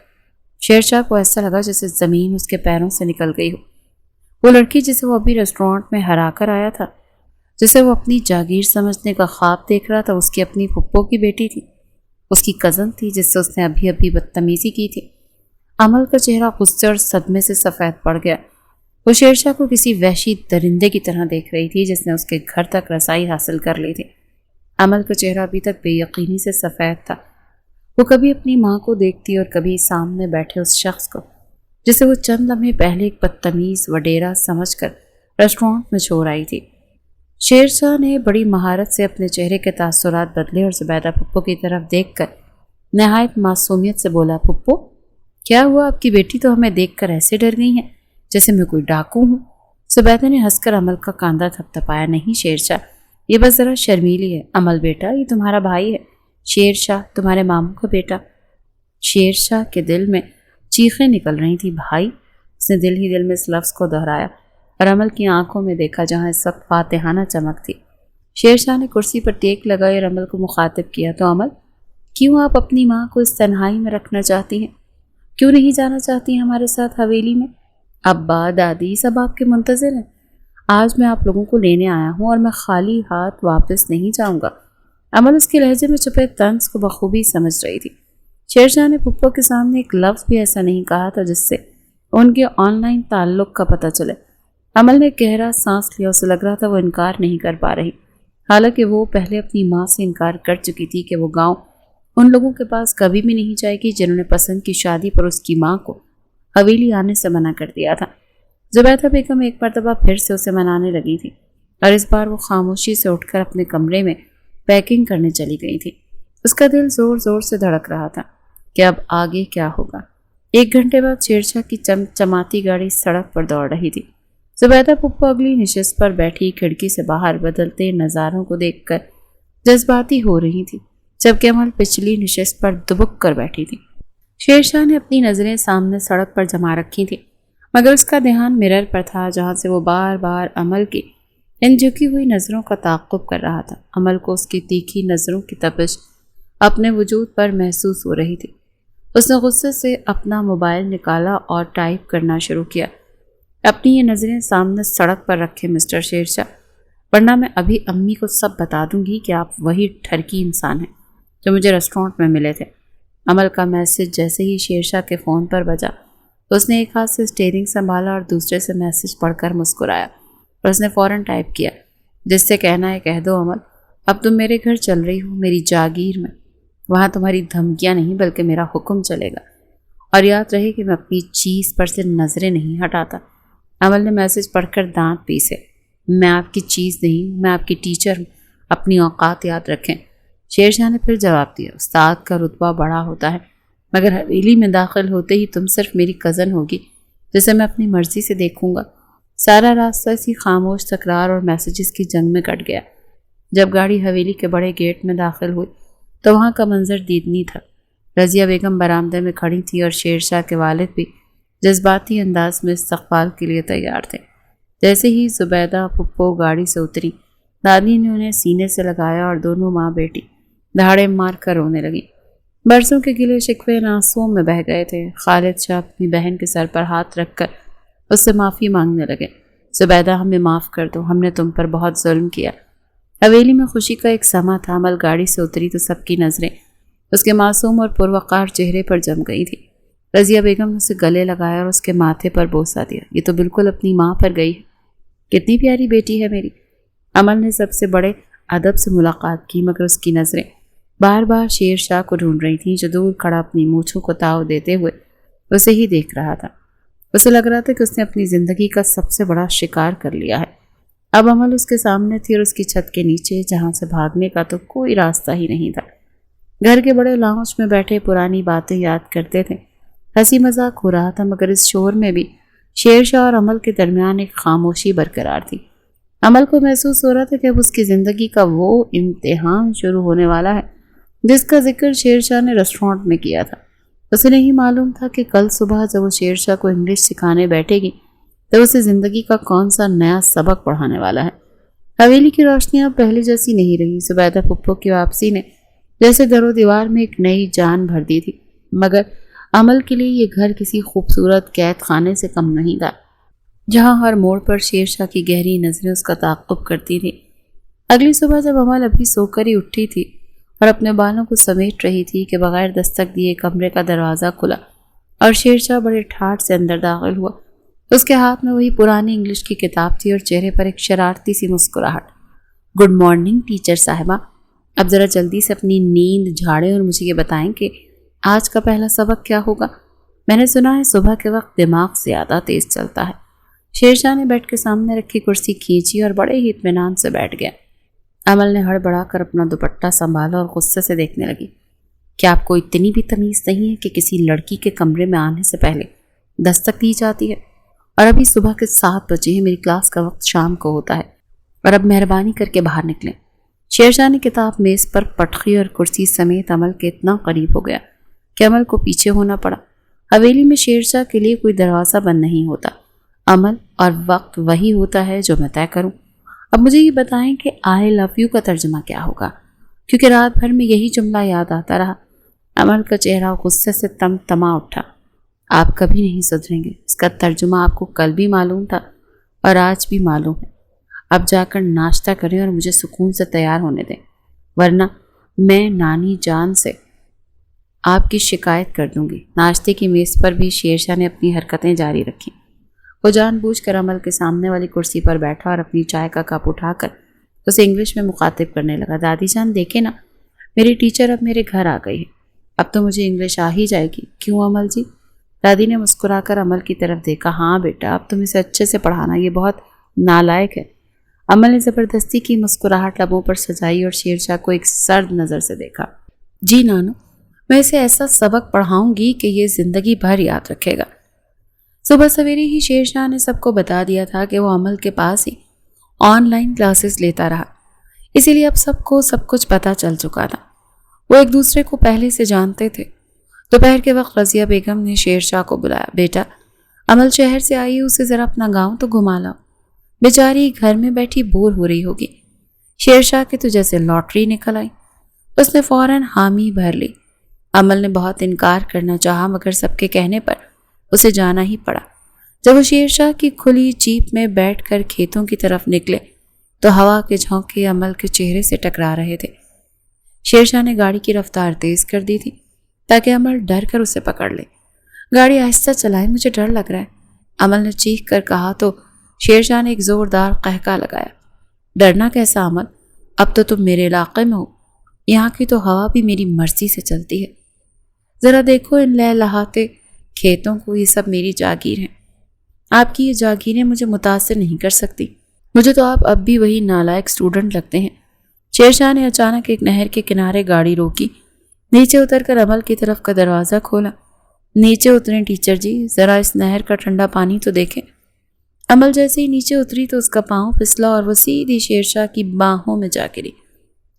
شیرشاہ کو ایسا لگا جیسے زمین اس کے پیروں سے نکل گئی ہو۔ وہ لڑکی جسے وہ ابھی ریسٹورانٹ میں ہرا کر آیا تھا، جسے وہ اپنی جاگیر سمجھنے کا خواب دیکھ رہا تھا، اس کی اپنی پھپھو کی بیٹی تھی، اس کی کزن تھی جس سے اس نے ابھی ابھی بدتمیزی کی تھی۔ امل کا چہرہ غصے اور صدمے سے سفید پڑ گیا۔ وہ شیرشاہ کو کسی وحشی درندے کی طرح دیکھ رہی تھی جس نے اس کے گھر تک رسائی حاصل کر لی تھی۔ امل کا چہرہ ابھی تک بے یقینی سے سفید تھا۔ وہ کبھی اپنی ماں کو دیکھتی اور کبھی سامنے بیٹھے اس شخص کو جسے وہ چند لمحے پہلے ایک بدتمیز وڈیرا سمجھ کر ریسٹورانٹ میں چھوڑ آئی تھی۔ شیرشاہ نے بڑی مہارت سے اپنے چہرے کے تاثرات بدلے اور زبیدہ پھپھو کی طرف دیکھ کر نہایت معصومیت سے بولا، پھپھو کیا ہوا؟ آپ کی بیٹی تو ہمیں دیکھ کر ایسے ڈر گئی ہیں جیسے میں کوئی ڈاکو ہوں۔ زبیدہ نے ہنس کر امل کا کاندھا تھپتھپایا۔ نہیں شیرشاہ، یہ بس ذرا شرمیلی ہے۔ امل بیٹا، یہ تمہارا بھائی ہے، شیرشاہ تمہارے ماموں کا بیٹا۔ شیرشاہ کے دل میں چیخیں نکل رہی تھی۔ بھائی؟ اس نے دل ہی دل میں اس لفظ کو دہرایا اور امل کی آنکھوں میں دیکھا جہاں اس وقت فاتحانہ چمک تھی۔ شیرشاہ نے کرسی پر ٹیک لگائی اور امل کو مخاطب کیا، تو امل، کیوں آپ اپنی ماں کو اس تنہائی میں رکھنا چاہتی ہیں؟ کیوں نہیں جانا چاہتی ہیں ہمارے ساتھ حویلی میں؟ ابا دادی سب آپ کے منتظر ہیں۔ آج میں آپ لوگوں کو لینے آیا ہوں اور میں خالی ہاتھ واپس نہیں جاؤں گا۔ امل اس کے لہجے میں چھپے طنز کو بخوبی سمجھ رہی تھی۔ شیرشاہ نے پھپھو کے سامنے ایک لفظ بھی ایسا نہیں کہا تھا جس سے ان کے آن لائن تعلق کا پتہ چلے۔ امل نے گہرا سانس لیا، اسے لگ رہا تھا وہ انکار نہیں کر پا رہی، حالانکہ وہ پہلے اپنی ماں سے انکار کر چکی تھی کہ وہ گاؤں ان لوگوں کے پاس کبھی بھی نہیں جائے گی جنہوں نے پسند کی شادی پر اس کی ماں کو حویلی آنے سے منع کر دیا تھا۔ زبیدہ بیگم ایک مرتبہ پھر سے اسے منانے لگی تھی اور اس بار وہ خاموشی سے اٹھ کر اپنے کمرے میں پیکنگ کرنے چلی گئی تھی۔ اس کا دل زور زور سے دھڑک رہا تھا کہ اب آگے کیا ہوگا۔ 1 گھنٹے بعد شیرشاہ کی چمچماتی گاڑی سڑک پر دوڑ رہی تھی۔ زبیدہ پھپھو اگلی نشست پر بیٹھی کھڑکی سے باہر بدلتے نظاروں کو دیکھ کر جذباتی ہو رہی تھی، جبکہ امل پچھلی نشست پر دبک کر بیٹھی تھی۔ شیرشاہ نے اپنی نظریں سامنے سڑک پر جما رکھی تھی، مگر اس کا دھیان مرر پر تھا جہاں سے وہ بار بار امل کی ان جھکی ہوئی نظروں کا تعاقب کر رہا تھا۔ امل کو اس کی تیکھی نظروں کی تپش اپنے وجود پر محسوس ہو رہی تھی۔ اس نے غصے سے اپنا موبائل نکالا اور ٹائپ کرنا شروع کیا، اپنی یہ نظریں سامنے سڑک پر رکھے مسٹر شیرشاہ، ورنہ میں ابھی امی کو سب بتا دوں گی کہ آپ وہی ٹھرکی انسان ہیں جو مجھے ریسٹورانٹ میں ملے تھے۔ امل کا میسج جیسے ہی شیرشاہ کے فون پر بجا، اس نے ایک ہاتھ سے اسٹیئرنگ سنبھالا اور دوسرے سے میسج پڑھ کر مسکرایا، اور اس نے فوراً ٹائپ کیا، جس سے کہنا ہے کہہ دو امل، اب تم میرے گھر چل رہی ہو، میری جاگیر میں۔ وہاں تمہاری دھمکیاں نہیں بلکہ میرا حکم چلے گا، اور یاد رہے کہ میں اپنی چیز پر سے نظریں نہیں ہٹاتا۔ امل نے میسج پڑھ کر دانت پیسے۔ میں آپ کی چیز نہیں ہوں، میں آپ کی ٹیچر ہوں، اپنی اوقات یاد رکھیں۔ شیرشاہ نے پھر جواب دیا، استاد کا رتبہ بڑا ہوتا ہے، مگر حویلی میں داخل ہوتے ہی تم صرف میری کزن ہوگی جسے میں اپنی مرضی سے دیکھوں گا۔ سارا راستہ اسی خاموش تکرار اور میسیجز کی جنگ میں کٹ گیا۔ جب گاڑی حویلی کے بڑے گیٹ میں داخل ہوئی تو وہاں کا منظر دیدنی تھا۔ رضیہ بیگم برآمدے میں کھڑی تھی اور شیر شاہ کے والد بھی جذباتی انداز میں استقبال کے لیے تیار تھے۔ جیسے ہی زبیدہ پھپھو گاڑی سے اتری، دادی نے انہیں سینے سے لگایا اور دونوں ماں بیٹی دھاڑے مار کر رونے لگی۔ برسوں کے گلے شکوے آنسوؤں میں بہہ گئے تھے۔ خالد شاہ اپنی بہن کے سر پر ہاتھ رکھ کر اس سے معافی مانگنے لگے۔ زبیدہ، ہمیں معاف کر دو، ہم نے تم پر بہت ظلم کیا۔ حویلی میں خوشی کا ایک سما تھا۔ عمل گاڑی سے اتری تو سب کی نظریں اس کے معصوم اور پروقار چہرے پر جم گئی تھی۔ رضیہ بیگم نے اسے گلے لگایا اور اس کے ماتھے پر بوسہ دیا۔ یہ تو بالکل اپنی ماں پر گئی ہے، کتنی پیاری بیٹی ہے میری۔ عمل نے سب سے بڑے ادب سے ملاقات کی، مگر اس کی نظریں بار بار شیر شاہ کو ڈھونڈ رہی تھیں، جو دور کھڑا اپنی مونچھوں کو تاؤ دیتے ہوئے اسے ہی دیکھ رہا تھا۔ اسے لگ رہا تھا کہ اس نے اپنی زندگی کا سب سے بڑا شکار کر لیا ہے۔ اب عمل اس کے سامنے تھی اور اس کی چھت کے نیچے، جہاں سے بھاگنے کا تو کوئی راستہ ہی نہیں تھا۔ گھر کے بڑے لاؤنج میں بیٹھے پرانی باتیں یاد کرتے تھے۔ ہنسی مذاق ہو رہا تھا، مگر اس شور میں بھی شیر شاہ اور عمل کے درمیان ایک خاموشی برقرار تھی۔ عمل کو محسوس ہو رہا تھا کہ اب اس کی زندگی کا وہ امتحان شروع ہونے والا ہے جس کا ذکر شیر شاہ نے ریسٹورانٹ میں کیا تھا۔ اسے نہیں معلوم تھا کہ کل صبح جب وہ شیر شاہ کو انگلش سکھانے بیٹھے گی تو اسے زندگی کا کون سا نیا سبق پڑھانے والا ہے۔ حویلی کی روشنیاں اب پہلے جیسی نہیں رہی۔ زبیدہ پھپھو کی واپسی نے جیسے در و دیوار میں ایک نئی جان بھر دی تھی، مگر عمل کے لیے یہ گھر کسی خوبصورت قید خانے سے کم نہیں تھا، جہاں ہر موڑ پر شیر شاہ کی گہری نظریں اس کا تعاقب کرتی تھی۔ اگلی صبح جب عمل ابھی سو کر ہی اٹھی تھی اور اپنے بالوں کو سمیٹ رہی تھی کہ بغیر دستک دیے کمرے کا دروازہ کھلا اور شیر شاہ بڑے ٹھاٹھ سے اندر داخل ہوا۔ اس کے ہاتھ میں وہی پرانی انگلش کی کتاب تھی اور چہرے پر ایک شرارتی سی مسکراہٹ۔ گڈ مارننگ ٹیچر صاحبہ، اب ذرا جلدی سے اپنی نیند جھاڑیں اور مجھے یہ بتائیں کہ آج کا پہلا سبق کیا ہوگا؟ میں نے سنا ہے صبح کے وقت دماغ زیادہ تیز چلتا ہے۔ شیر شاہ نے بیٹھ کے سامنے رکھی کرسی کھینچی اور بڑے ہی اطمینان سے بیٹھ گیا۔ عمل نے ہڑبڑا کر اپنا دوپٹہ سنبھالا اور غصے سے دیکھنے لگی۔ کیا آپ کو اتنی بھی تمیز نہیں ہے کہ کسی لڑکی کے کمرے میں آنے سے پہلے دستک دی جاتی ہے؟ اور ابھی صبح کے 7 بجے ہیں، میری کلاس کا وقت شام کو ہوتا ہے، اور اب مہربانی کر کے باہر نکلیں۔ شیر شاہ نے کتاب میز پر پٹخی اور کرسی سمیت عمل کے اتنا قریب ہو گیا کہ عمل کو پیچھے ہونا پڑا۔ حویلی میں شیر شاہ کے لیے کوئی دروازہ بند نہیں ہوتا، عمل اور وقت وہی ہوتا ہے جو میں طے کروں۔ اب مجھے یہ بتائیں کہ آئی لو یو کا ترجمہ کیا ہوگا، کیونکہ رات بھر میں یہی جملہ یاد آتا رہا۔ عمل کا چہرہ غصے سے تما اٹھا۔ آپ کبھی نہیں سدھریں گے، اس کا ترجمہ آپ کو کل بھی معلوم تھا اور آج بھی معلوم ہے۔ اب جا کر ناشتہ کریں اور مجھے سکون سے تیار ہونے دیں، ورنہ میں نانی جان سے آپ کی شکایت کر دوں گی۔ ناشتے کی میز پر بھی شیر شاہ نے اپنی حرکتیں جاری رکھیں۔ وہ جان بوجھ کر عمل کے سامنے والی کرسی پر بیٹھا اور اپنی چائے کا کپ اٹھا کر اسے انگلش میں مخاطب کرنے لگا۔ دادی جان دیکھیں نا، میری ٹیچر اب میرے گھر آ گئی ہے، اب تو مجھے انگلش آ ہی جائے گی۔ کیوں عمل جی؟ دادی نے مسکرا کر عمل کی طرف دیکھا۔ ہاں بیٹا، اب تم اسے اچھے سے پڑھانا، یہ بہت نالائق ہے۔ عمل نے زبردستی کی مسکراہٹ لبوں پر سجائی اور شیر شاہ کو ایک سرد نظر سے دیکھا۔ جی نانو، میں اسے ایسا سبق پڑھاؤں گی کہ یہ زندگی بھر یاد رکھے گا۔ صبح سویرے ہی شیر شاہ نے سب کو بتا دیا تھا کہ وہ عمل کے پاس ہی آن لائن کلاسز لیتا رہا، اسی لیے اب سب کو سب کچھ پتہ چل چکا تھا۔ وہ ایک دوسرے کو پہلے سے جانتے تھے۔ دوپہر کے وقت رضیہ بیگم نے شیر شاہ کو بلایا۔ بیٹا، عمل شہر سے آئی ہے، اسے ذرا اپنا گاؤں تو گھما لاؤ، بیچاری گھر میں بیٹھی بور ہو رہی ہوگی۔ شیر شاہ کی تو جیسے لاٹری نکل آئی، اس نے فوراً حامی بھر لی۔ عمل نے بہت انکار کرنا چاہا، مگر سب کے کہنے پر اسے جانا ہی پڑا۔ جب وہ شیر شاہ کی کھلی جیپ میں بیٹھ کر کھیتوں کی طرف نکلے تو ہوا کے جھونکے عمل کے چہرے سے ٹکرا رہے تھے۔ شیر شاہ نے گاڑی کی رفتار تیز کر دی تھی تاکہ عمل ڈر کر اسے پکڑ لے۔ گاڑی آہستہ چلائیں، مجھے ڈر لگ رہا ہے، عمل نے چیخ کر کہا تو شیر شاہ نے ایک زوردار قہقہ لگایا۔ ڈرنا کیسا عمل، اب تو تم میرے علاقے میں ہو، یہاں کی تو ہوا بھی میری مرضی سے چلتی ہے۔ ذرا دیکھو ان لہلہاتے کھیتوں کو، یہ سب میری جاگیر ہیں۔ آپ کی یہ جاگیریں مجھے متاثر نہیں کر سکتی، مجھے تو آپ اب بھی وہی نالائق اسٹوڈنٹ لگتے ہیں۔ شیر شاہ نے اچانک ایک نہر کے کنارے گاڑی روکی، نیچے اتر کر عمل کی طرف کا دروازہ کھولا۔ نیچے اتریں ٹیچر جی، ذرا اس نہر کا ٹھنڈا پانی تو دیکھیں۔ عمل جیسے ہی نیچے اتری تو اس کا پاؤں پھسلا اور وہ سیدھی شیر شاہ کی باہوں میں جا گری۔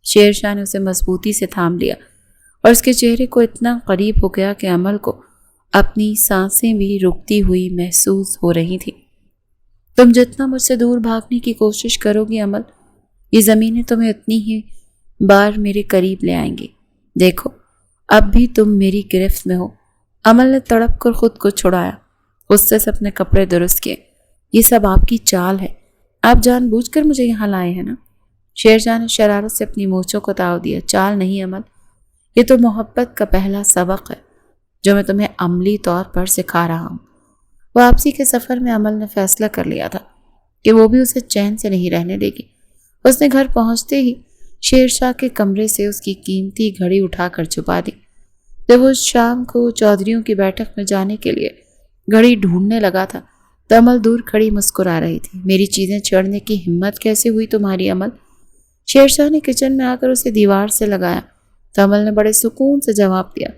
شیر شاہ نے اسے مضبوطی سے تھام لیا اور اس کے چہرے کو اتنا قریب ہو گیا کہ عمل کو اپنی سانسیں بھی رکتی ہوئی محسوس ہو رہی تھی۔ تم جتنا مجھ سے دور بھاگنے کی کوشش کرو گی عمل، یہ زمینیں تمہیں اتنی ہی بار میرے قریب لے آئیں گی۔ دیکھو اب بھی تم میری گرفت میں ہو۔ عمل نے تڑپ کر خود کو چھڑایا، غصے سے اپنے کپڑے درست کیے۔ یہ سب آپ کی چال ہے، آپ جان بوجھ کر مجھے یہاں لائے ہیں نا؟ شیرشاہ نے شرارت سے اپنی مونچھوں کو تاؤ دیا۔ چال نہیں عمل، یہ تو محبت کا پہلا سبق ہے جو میں تمہیں عملی طور پر سکھا رہا ہوں۔ واپسی کے سفر میں عمل نے فیصلہ کر لیا تھا کہ وہ بھی اسے چین سے نہیں رہنے دے گی۔ اس نے گھر پہنچتے ہی شیرشاہ کے کمرے سے اس کی قیمتی گھڑی اٹھا کر چھپا دی۔ جب وہ شام کو چودھریوں کی بیٹھک میں جانے کے لیے گھڑی ڈھونڈنے لگا تھا تو عمل دور کھڑی مسکرا رہی تھی۔ میری چیزیں چھیڑنے کی ہمت کیسے ہوئی تمہاری عمل؟ شیرشاہ نے کچن میں آ کر اسے دیوار سے لگایا تو عمل نے بڑے سکون سے جواب دیا،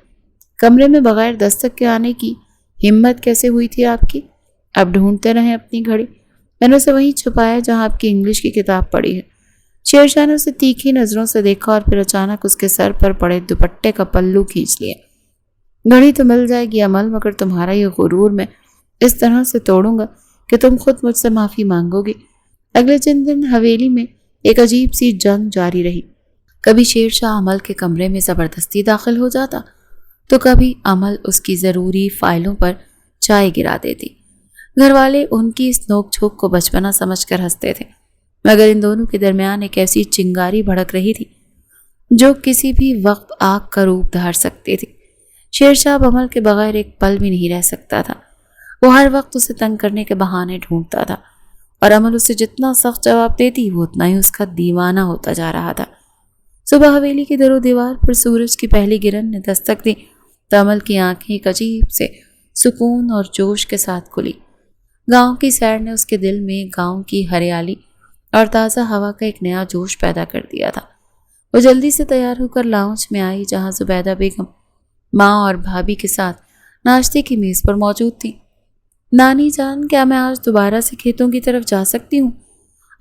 کمرے میں بغیر دستک کے آنے کی ہمت کیسے ہوئی تھی آپ کی؟ اب ڈھونڈتے رہیں اپنی گھڑی، میں نے اسے وہیں چھپایا جہاں آپ کی انگلش کی کتاب پڑھی ہے۔ شیرشاہ نے اسے تیکھی نظروں سے دیکھا اور پھر اچانک اس کے سر پر پڑے دوپٹے کا پلو کھینچ لیا۔ گھڑی تو مل جائے گی عمل، مگر تمہارا یہ غرور میں اس طرح سے توڑوں گا کہ تم خود مجھ سے معافی مانگو گی۔ اگلے چند دن حویلی میں ایک عجیب سی جنگ جاری رہی۔ کبھی شیرشاہ عمل کے کمرے میں زبردستی داخل ہو جاتا تو کبھی عمل اس کی ضروری فائلوں پر چائے گرا دیتی۔ گھر والے ان کی اس نوک جھوک کو بچپنا سمجھ کر ہنستے تھے، مگر ان دونوں کے درمیان ایک ایسی چنگاری بھڑک رہی تھی جو کسی بھی وقت آگ کا روپ دھار سکتی تھی۔ شیرشاہ اب عمل کے بغیر ایک پل بھی نہیں رہ سکتا تھا۔ وہ ہر وقت اسے تنگ کرنے کے بہانے ڈھونڈتا تھا اور عمل اسے جتنا سخت جواب دیتی وہ اتنا ہی اس کا دیوانہ ہوتا جا رہا تھا۔ صبح حویلی کی در و دیوار پر سورج کی پہلی کرن نے دستک دی تو عمل کی آنکھیں ایک عجیب سے سکون اور جوش کے ساتھ کھلی۔ گاؤں کی سیر نے اس کے دل میں گاؤں کی ہریالی اور تازہ ہوا کا ایک نیا جوش پیدا کر دیا تھا۔ وہ جلدی سے تیار ہو کر لاؤنج میں آئی جہاں زبیدہ بیگم ماں اور بھابھی کے ساتھ ناشتے کی میز پر موجود تھی۔ نانی جان، کیا میں آج دوبارہ سے کھیتوں کی طرف جا سکتی ہوں؟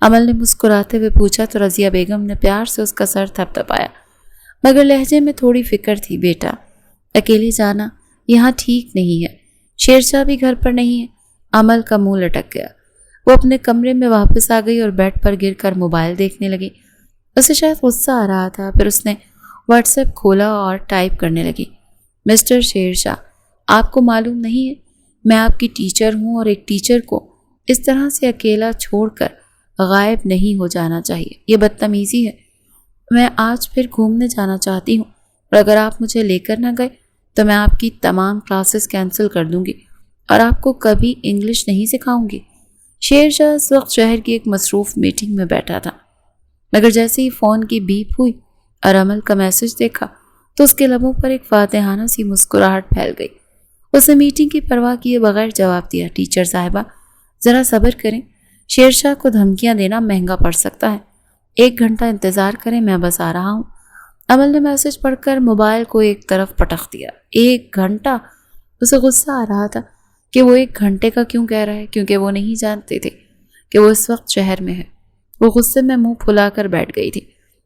عمل نے مسکراتے ہوئے پوچھا تو رضیہ بیگم نے پیار سے اس کا سر تھپ تھپایا، مگر لہجے میں تھوڑی فکر تھی۔ بیٹا، اکیلے جانا یہاں ٹھیک نہیں ہے، شیرشاہ بھی گھر پر نہیں ہے۔ عمل کا منہ لٹک گیا۔ وہ اپنے کمرے میں واپس آ گئی اور بیڈ پر گر کر موبائل دیکھنے لگی۔ اسے شاید غصہ آ رہا تھا، پھر اس نے واٹس ایپ کھولا اور ٹائپ کرنے لگی، مسٹر شیرشاہ، آپ کو معلوم نہیں ہے میں آپ کی ٹیچر ہوں اور ایک ٹیچر کو اس طرح سے اکیلا چھوڑ کر غائب نہیں ہو جانا چاہیے، یہ بدتمیزی ہے۔ میں آج پھر گھومنے جانا چاہتی ہوں اور اگر آپ مجھے لے کر نہ گئے تو میں آپ کی تمام کلاسز کینسل کر دوں گی اور آپ کو کبھی انگلش نہیں سکھاؤں گی۔ شیرشاہ اس وقت شہر کی ایک مصروف میٹنگ میں بیٹھا تھا، مگر جیسے ہی فون کی بیپ ہوئی اور عمل کا میسج دیکھا تو اس کے لبوں پر ایک فاتحانہ سی مسکراہٹ پھیل گئی۔ اس نے میٹنگ کی پرواہ کیے بغیر جواب دیا، ٹیچر صاحبہ ذرا صبر کریں، شیرشاہ کو دھمکیاں دینا مہنگا پڑ سکتا ہے، 1 گھنٹہ انتظار کریں، میں بس آ رہا ہوں۔ عمل نے میسج پڑھ کر موبائل کو ایک طرف پٹخ دیا۔ 1 گھنٹہ؟ اسے غصہ آ رہا تھا کہ وہ 1 گھنٹے کا کیوں کہہ رہا ہے، کیونکہ وہ نہیں جانتے تھے کہ وہ اس وقت شہر میں ہے۔ وہ غصے میں منہ پھلا کر بیٹھ گئی تھی۔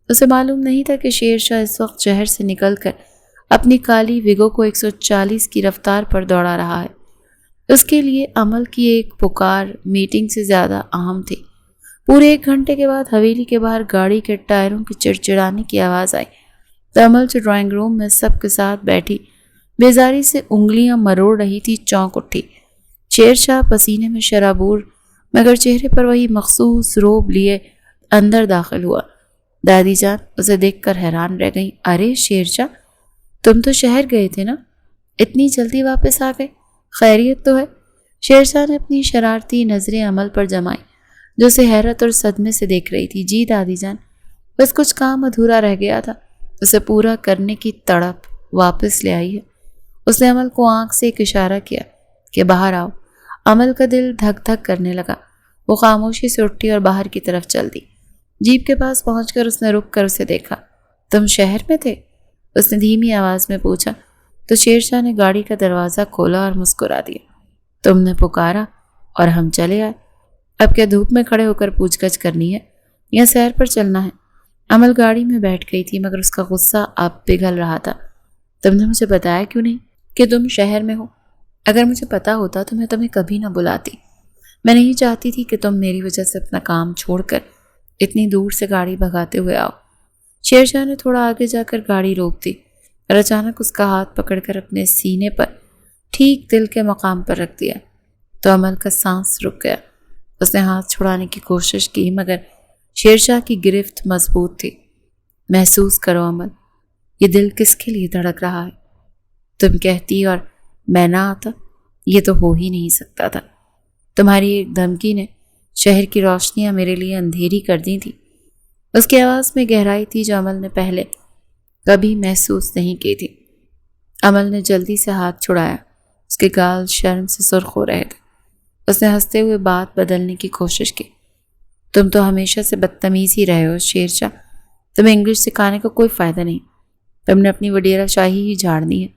اسے معلوم نہیں تھا کہ شیرشاہ اس وقت شہر سے نکل کر اپنی کالی ویگو کو 140 کی رفتار پر دوڑا رہا ہے۔ اس کے لیے عمل کی ایک پکار میٹنگ سے زیادہ اہم تھی۔ پورے 1 گھنٹے کے بعد حویلی کے باہر گاڑی کے ٹائروں کی چڑچڑانے کی آواز آئی تو عمل جو ڈرائنگ روم میں سب کے ساتھ بیٹھی بیزاری سے انگلیاں مروڑ رہی تھی چونک اٹھی۔ شیرشاہ پسینے میں شرابور مگر چہرے پر وہی مخصوص روب لیے اندر داخل ہوا۔ دادی جان اسے دیکھ کر حیران رہ گئیں۔ ارے شیرشاہ، تم تو شہر گئے تھے نا، اتنی جلدی واپس آ گئے، خیریت تو ہے؟ شیرشاہ نے اپنی شرارتی نظریں عمل پر جمائی جو اسے حیرت اور صدمے سے دیکھ رہی تھی۔ جی دادی جان، بس کچھ کام ادھورا رہ گیا تھا، اسے پورا کرنے کی تڑپ واپس لے آئی ہے۔ اس نے عمل کو آنکھ سے ایک اشارہ کیا کہ باہر آؤ۔ عمل کا دل دھک دھک کرنے لگا۔ وہ خاموشی سے اٹھی اور باہر کی طرف چل دی۔ جیپ کے پاس پہنچ کر اس نے رک کر اسے دیکھا۔ تم شہر میں تھے؟ اس نے دھیمی آواز میں پوچھا تو شیرشاہ نے گاڑی کا دروازہ کھولا اور مسکرا دیا۔ تم نے پکارا اور ہم چلے آئے۔ اب کیا دھوپ میں کھڑے ہو کر پوچھ گچھ کرنی ہے یا سیر پر چلنا ہے؟ عمل گاڑی میں بیٹھ گئی تھی مگر اس کا غصہ اب پگھل رہا تھا۔ تم نے مجھے بتایا کیوں نہیں کہ تم شہر میں ہو؟ اگر مجھے پتا ہوتا تو میں تمہیں کبھی نہ بلاتی۔ میں نہیں چاہتی تھی کہ تم میری وجہ سے اپنا کام چھوڑ کر اتنی دور سے گاڑی بھگاتے ہوئے آؤ۔ شیرشاہ نے تھوڑا آگے جا کر گاڑی روک دی اور اچانک اس کا ہاتھ پکڑ کر اپنے سینے پر ٹھیک دل کے مقام پر رکھ دیا تو عمل کا سانس رک گیا۔ اس نے ہاتھ چھڑانے کی کوشش کی مگر شیرشاہ کی گرفت مضبوط تھی۔ محسوس کرو عمل، یہ دل کس کے لیے دھڑک رہا ہے؟ تم کہتی اور میں نہ آتا، یہ تو ہو ہی نہیں سکتا تھا۔ تمہاری ایک دھمکی نے شہر کی روشنیاں میرے لیے اندھیری کر دی تھی۔ اس کی آواز میں گہرائی تھی جو عمل نے پہلے کبھی محسوس نہیں کی تھی۔ عمل نے جلدی سے ہاتھ چھڑایا، اس کے گال شرم سے سرخ ہو رہے تھے۔ اس نے ہنستے ہوئے بات بدلنے کی کوشش کی۔ تم تو ہمیشہ سے بدتمیز ہی رہے ہو شیرشاہ، تمہیں انگلش سکھانے کا کوئی فائدہ نہیں، تم نے اپنی وڈیرہ شاہی ہی جھاڑنی ہے۔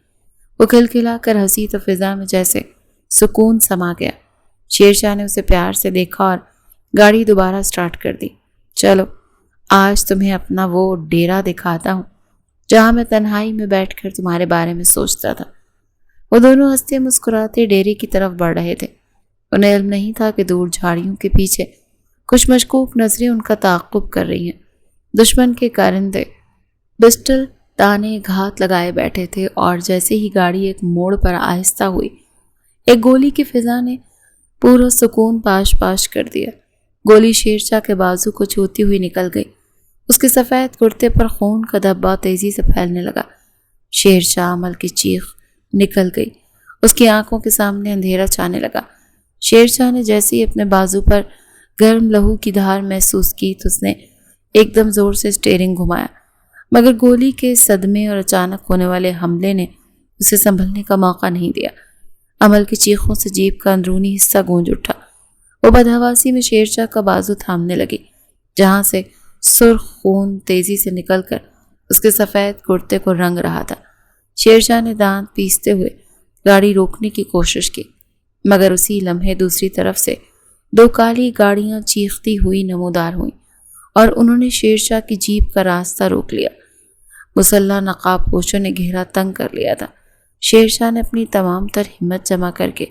وہ کھلکھلا کر ہنسی تو فضا میں جیسے سکون سما گیا۔ شیرشاہ نے اسے پیار سے دیکھا اور گاڑی دوبارہ سٹارٹ کر دی۔ چلو آج تمہیں اپنا وہ ڈیرا دکھاتا ہوں جہاں میں تنہائی میں بیٹھ کر تمہارے بارے میں سوچتا تھا۔ وہ دونوں ہنستے مسکراتے ڈیرے کی طرف بڑھ رہے تھے۔ انہیں علم نہیں تھا کہ دور جھاڑیوں کے پیچھے کچھ مشکوک نظریں ان کا تعاقب کر رہی ہیں۔ دشمن کے کارندے پسٹل تانے گھات لگائے بیٹھے تھے اور جیسے ہی گاڑی ایک موڑ پر آہستہ ہوئی، ایک گولی کی فضا نے پورا سکون پاش پاش کر دیا۔ گولی شیرشاہ کے بازو کو چھوتی ہوئی نکل گئی۔ اس کے سفید کرتے پر خون کا دھبا تیزی سے پھیلنے لگا۔ شیرشاہ عمل کی چیخ نکل گئی، اس کی آنکھوں کے سامنے اندھیرا چھانے لگا۔ شیرشاہ نے جیسے ہی اپنے بازو پر گرم لہو کی دھار محسوس کی تو اس نے ایک دم زور سے اسٹیئرنگ گھمایا، مگر گولی کے صدمے اور اچانک ہونے والے حملے نے اسے سنبھلنے کا موقع نہیں دیا۔ عمل کی چیخوں سے جیپ کا اندرونی حصہ گونج اٹھا۔ وہ بدحواسی میں شیرشاہ کا بازو تھامنے لگی، جہاں سے سرخ خون تیزی سے نکل کر اس کے سفید کرتے کو رنگ رہا تھا۔ شیرشاہ نے دانت پیستے ہوئے گاڑی روکنے کی کوشش کی، مگر اسی لمحے دوسری طرف سے دو کالی گاڑیاں چیختی ہوئی نمودار ہوئیں اور انہوں نے شیرشاہ کی جیپ کا راستہ روک لیا۔ مسلح نقاب پوشوں نے گھیرا تنگ کر لیا تھا۔ شیرشاہ نے اپنی تمام تر ہمت جمع کر کے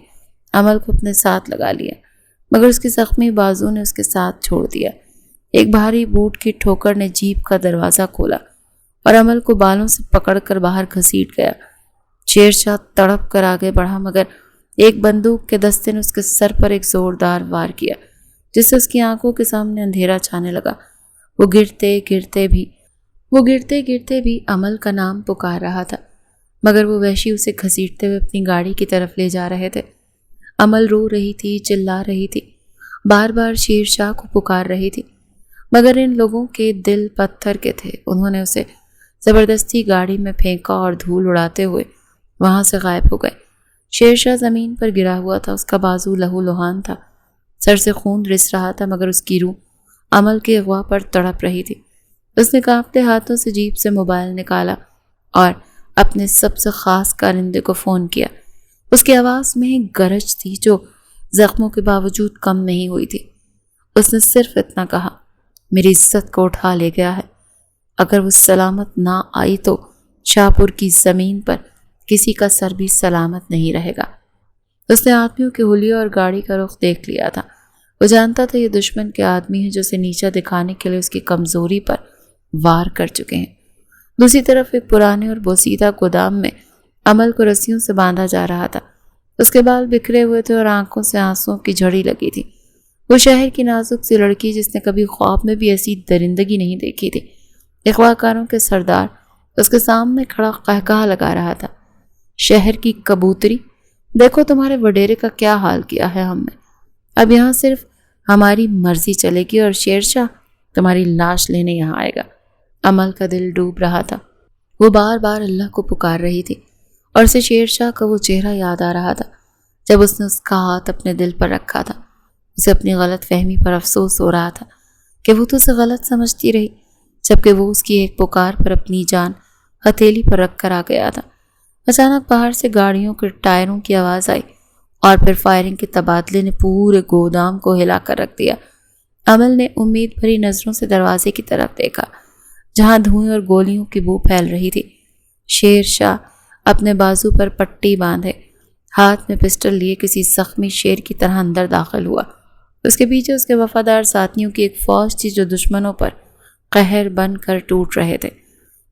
عمل کو اپنے ساتھ لگا لیا، مگر اس کے زخمی بازو نے اس کے ساتھ چھوڑ دیا۔ ایک بھاری بوٹ کی ٹھوکر نے جیپ کا دروازہ کھولا اور عمل کو بالوں سے پکڑ کر باہر گھسیٹ گیا۔ شیرشاہ تڑپ کر آگے بڑھا مگر ایک بندوق کے دستے نے اس کے سر پر ایک زوردار وار کیا، جس سے اس کی آنکھوں کے سامنے اندھیرا چھانے لگا۔ وہ گرتے گرتے بھی عمل کا نام پکار رہا تھا، مگر وہ وحشی اسے گھسیٹتے ہوئے اپنی گاڑی کی طرف لے جا رہے تھے۔ عمل رو رہی تھی، چلا رہی تھی، بار بار شیرشاہ کو پکار رہی تھی، مگر ان لوگوں کے دل پتھر کے تھے۔ انہوں نے اسے زبردستی گاڑی میں پھینکا اور دھول اڑاتے ہوئے وہاں سے غائب ہو گئے۔ شیرشاہ زمین پر گرا ہوا تھا، اس کا بازو لہو لہان تھا، سر سے خون رس رہا تھا، مگر اس کی روح عمل کے اغوا پر تڑپ رہی تھی۔ اس نے کانپتے ہاتھوں سے جیب سے موبائل نکالا اور اپنے سب سے خاص کارندے کو فون کیا۔ اس کی آواز میں ایک گرج تھی جو زخموں کے باوجود کم نہیں ہوئی تھی۔ اس نے صرف اتنا کہا، میری عزت کو اٹھا لے گیا ہے، اگر وہ سلامت نہ آئی تو شاہپور کی زمین پر کسی کا سر بھی سلامت نہیں رہے گا۔ اس نے آدمیوں کے حلیے اور گاڑی کا رخ دیکھ لیا تھا۔ وہ جانتا تھا یہ دشمن کے آدمی ہیں جو اسے نیچا دکھانے کے لیے اس کی کمزوری پر وار کر چکے ہیں۔ دوسری طرف ایک پرانے اور بوسیدہ گودام میں عمل کو رسیوں سے باندھا جا رہا تھا۔ اس کے بال بکھرے ہوئے تھے اور آنکھوں سے آنسوؤں کی جھڑی لگی تھی۔ وہ شہر کی نازک سی لڑکی جس نے کبھی خواب میں بھی ایسی درندگی نہیں دیکھی تھی۔ اغوا کاروں کے سردار اس کے سامنے کھڑا قہقہا لگا رہا تھا، شہر کی کبوتری، دیکھو تمہارے وڈیرے کا کیا حال کیا ہے ہم نے۔ اب یہاں صرف ہماری مرضی چلے گی اور شیرشاہ تمہاری لاش لینے یہاں آئے گا۔ عمل کا دل ڈوب رہا تھا، وہ بار بار اللہ کو پکار رہی تھی اور اسے شیرشاہ کا وہ چہرہ یاد آ رہا تھا جب اس نے اس کا ہاتھ اپنے دل پر رکھا تھا۔ اسے اپنی غلط فہمی پر افسوس ہو رہا تھا کہ وہ تو اسے غلط سمجھتی رہی، جبکہ وہ اس کی ایک پکار پر اپنی جان ہتھیلی پر رکھ کر آ گیا تھا۔ اچانک باہر سے گاڑیوں کے ٹائروں کی آواز آئی اور پھر فائرنگ کے تبادلے نے پورے گودام کو ہلا کر رکھ دیا۔ عمل نے امید بھری نظروں سے دروازے کی طرف دیکھا جہاں دھوئیں اور گولیوں کی بو پھیل رہی تھی۔ شیرشاہ اپنے بازو پر پٹی باندھے ہاتھ میں پسٹل لیے کسی زخمی شیر کی طرح اندر داخل ہوا۔ اس کے پیچھے اس کے وفادار ساتھیوں کی ایک فوج تھی جو دشمنوں پر قہر بن کر ٹوٹ رہے تھے۔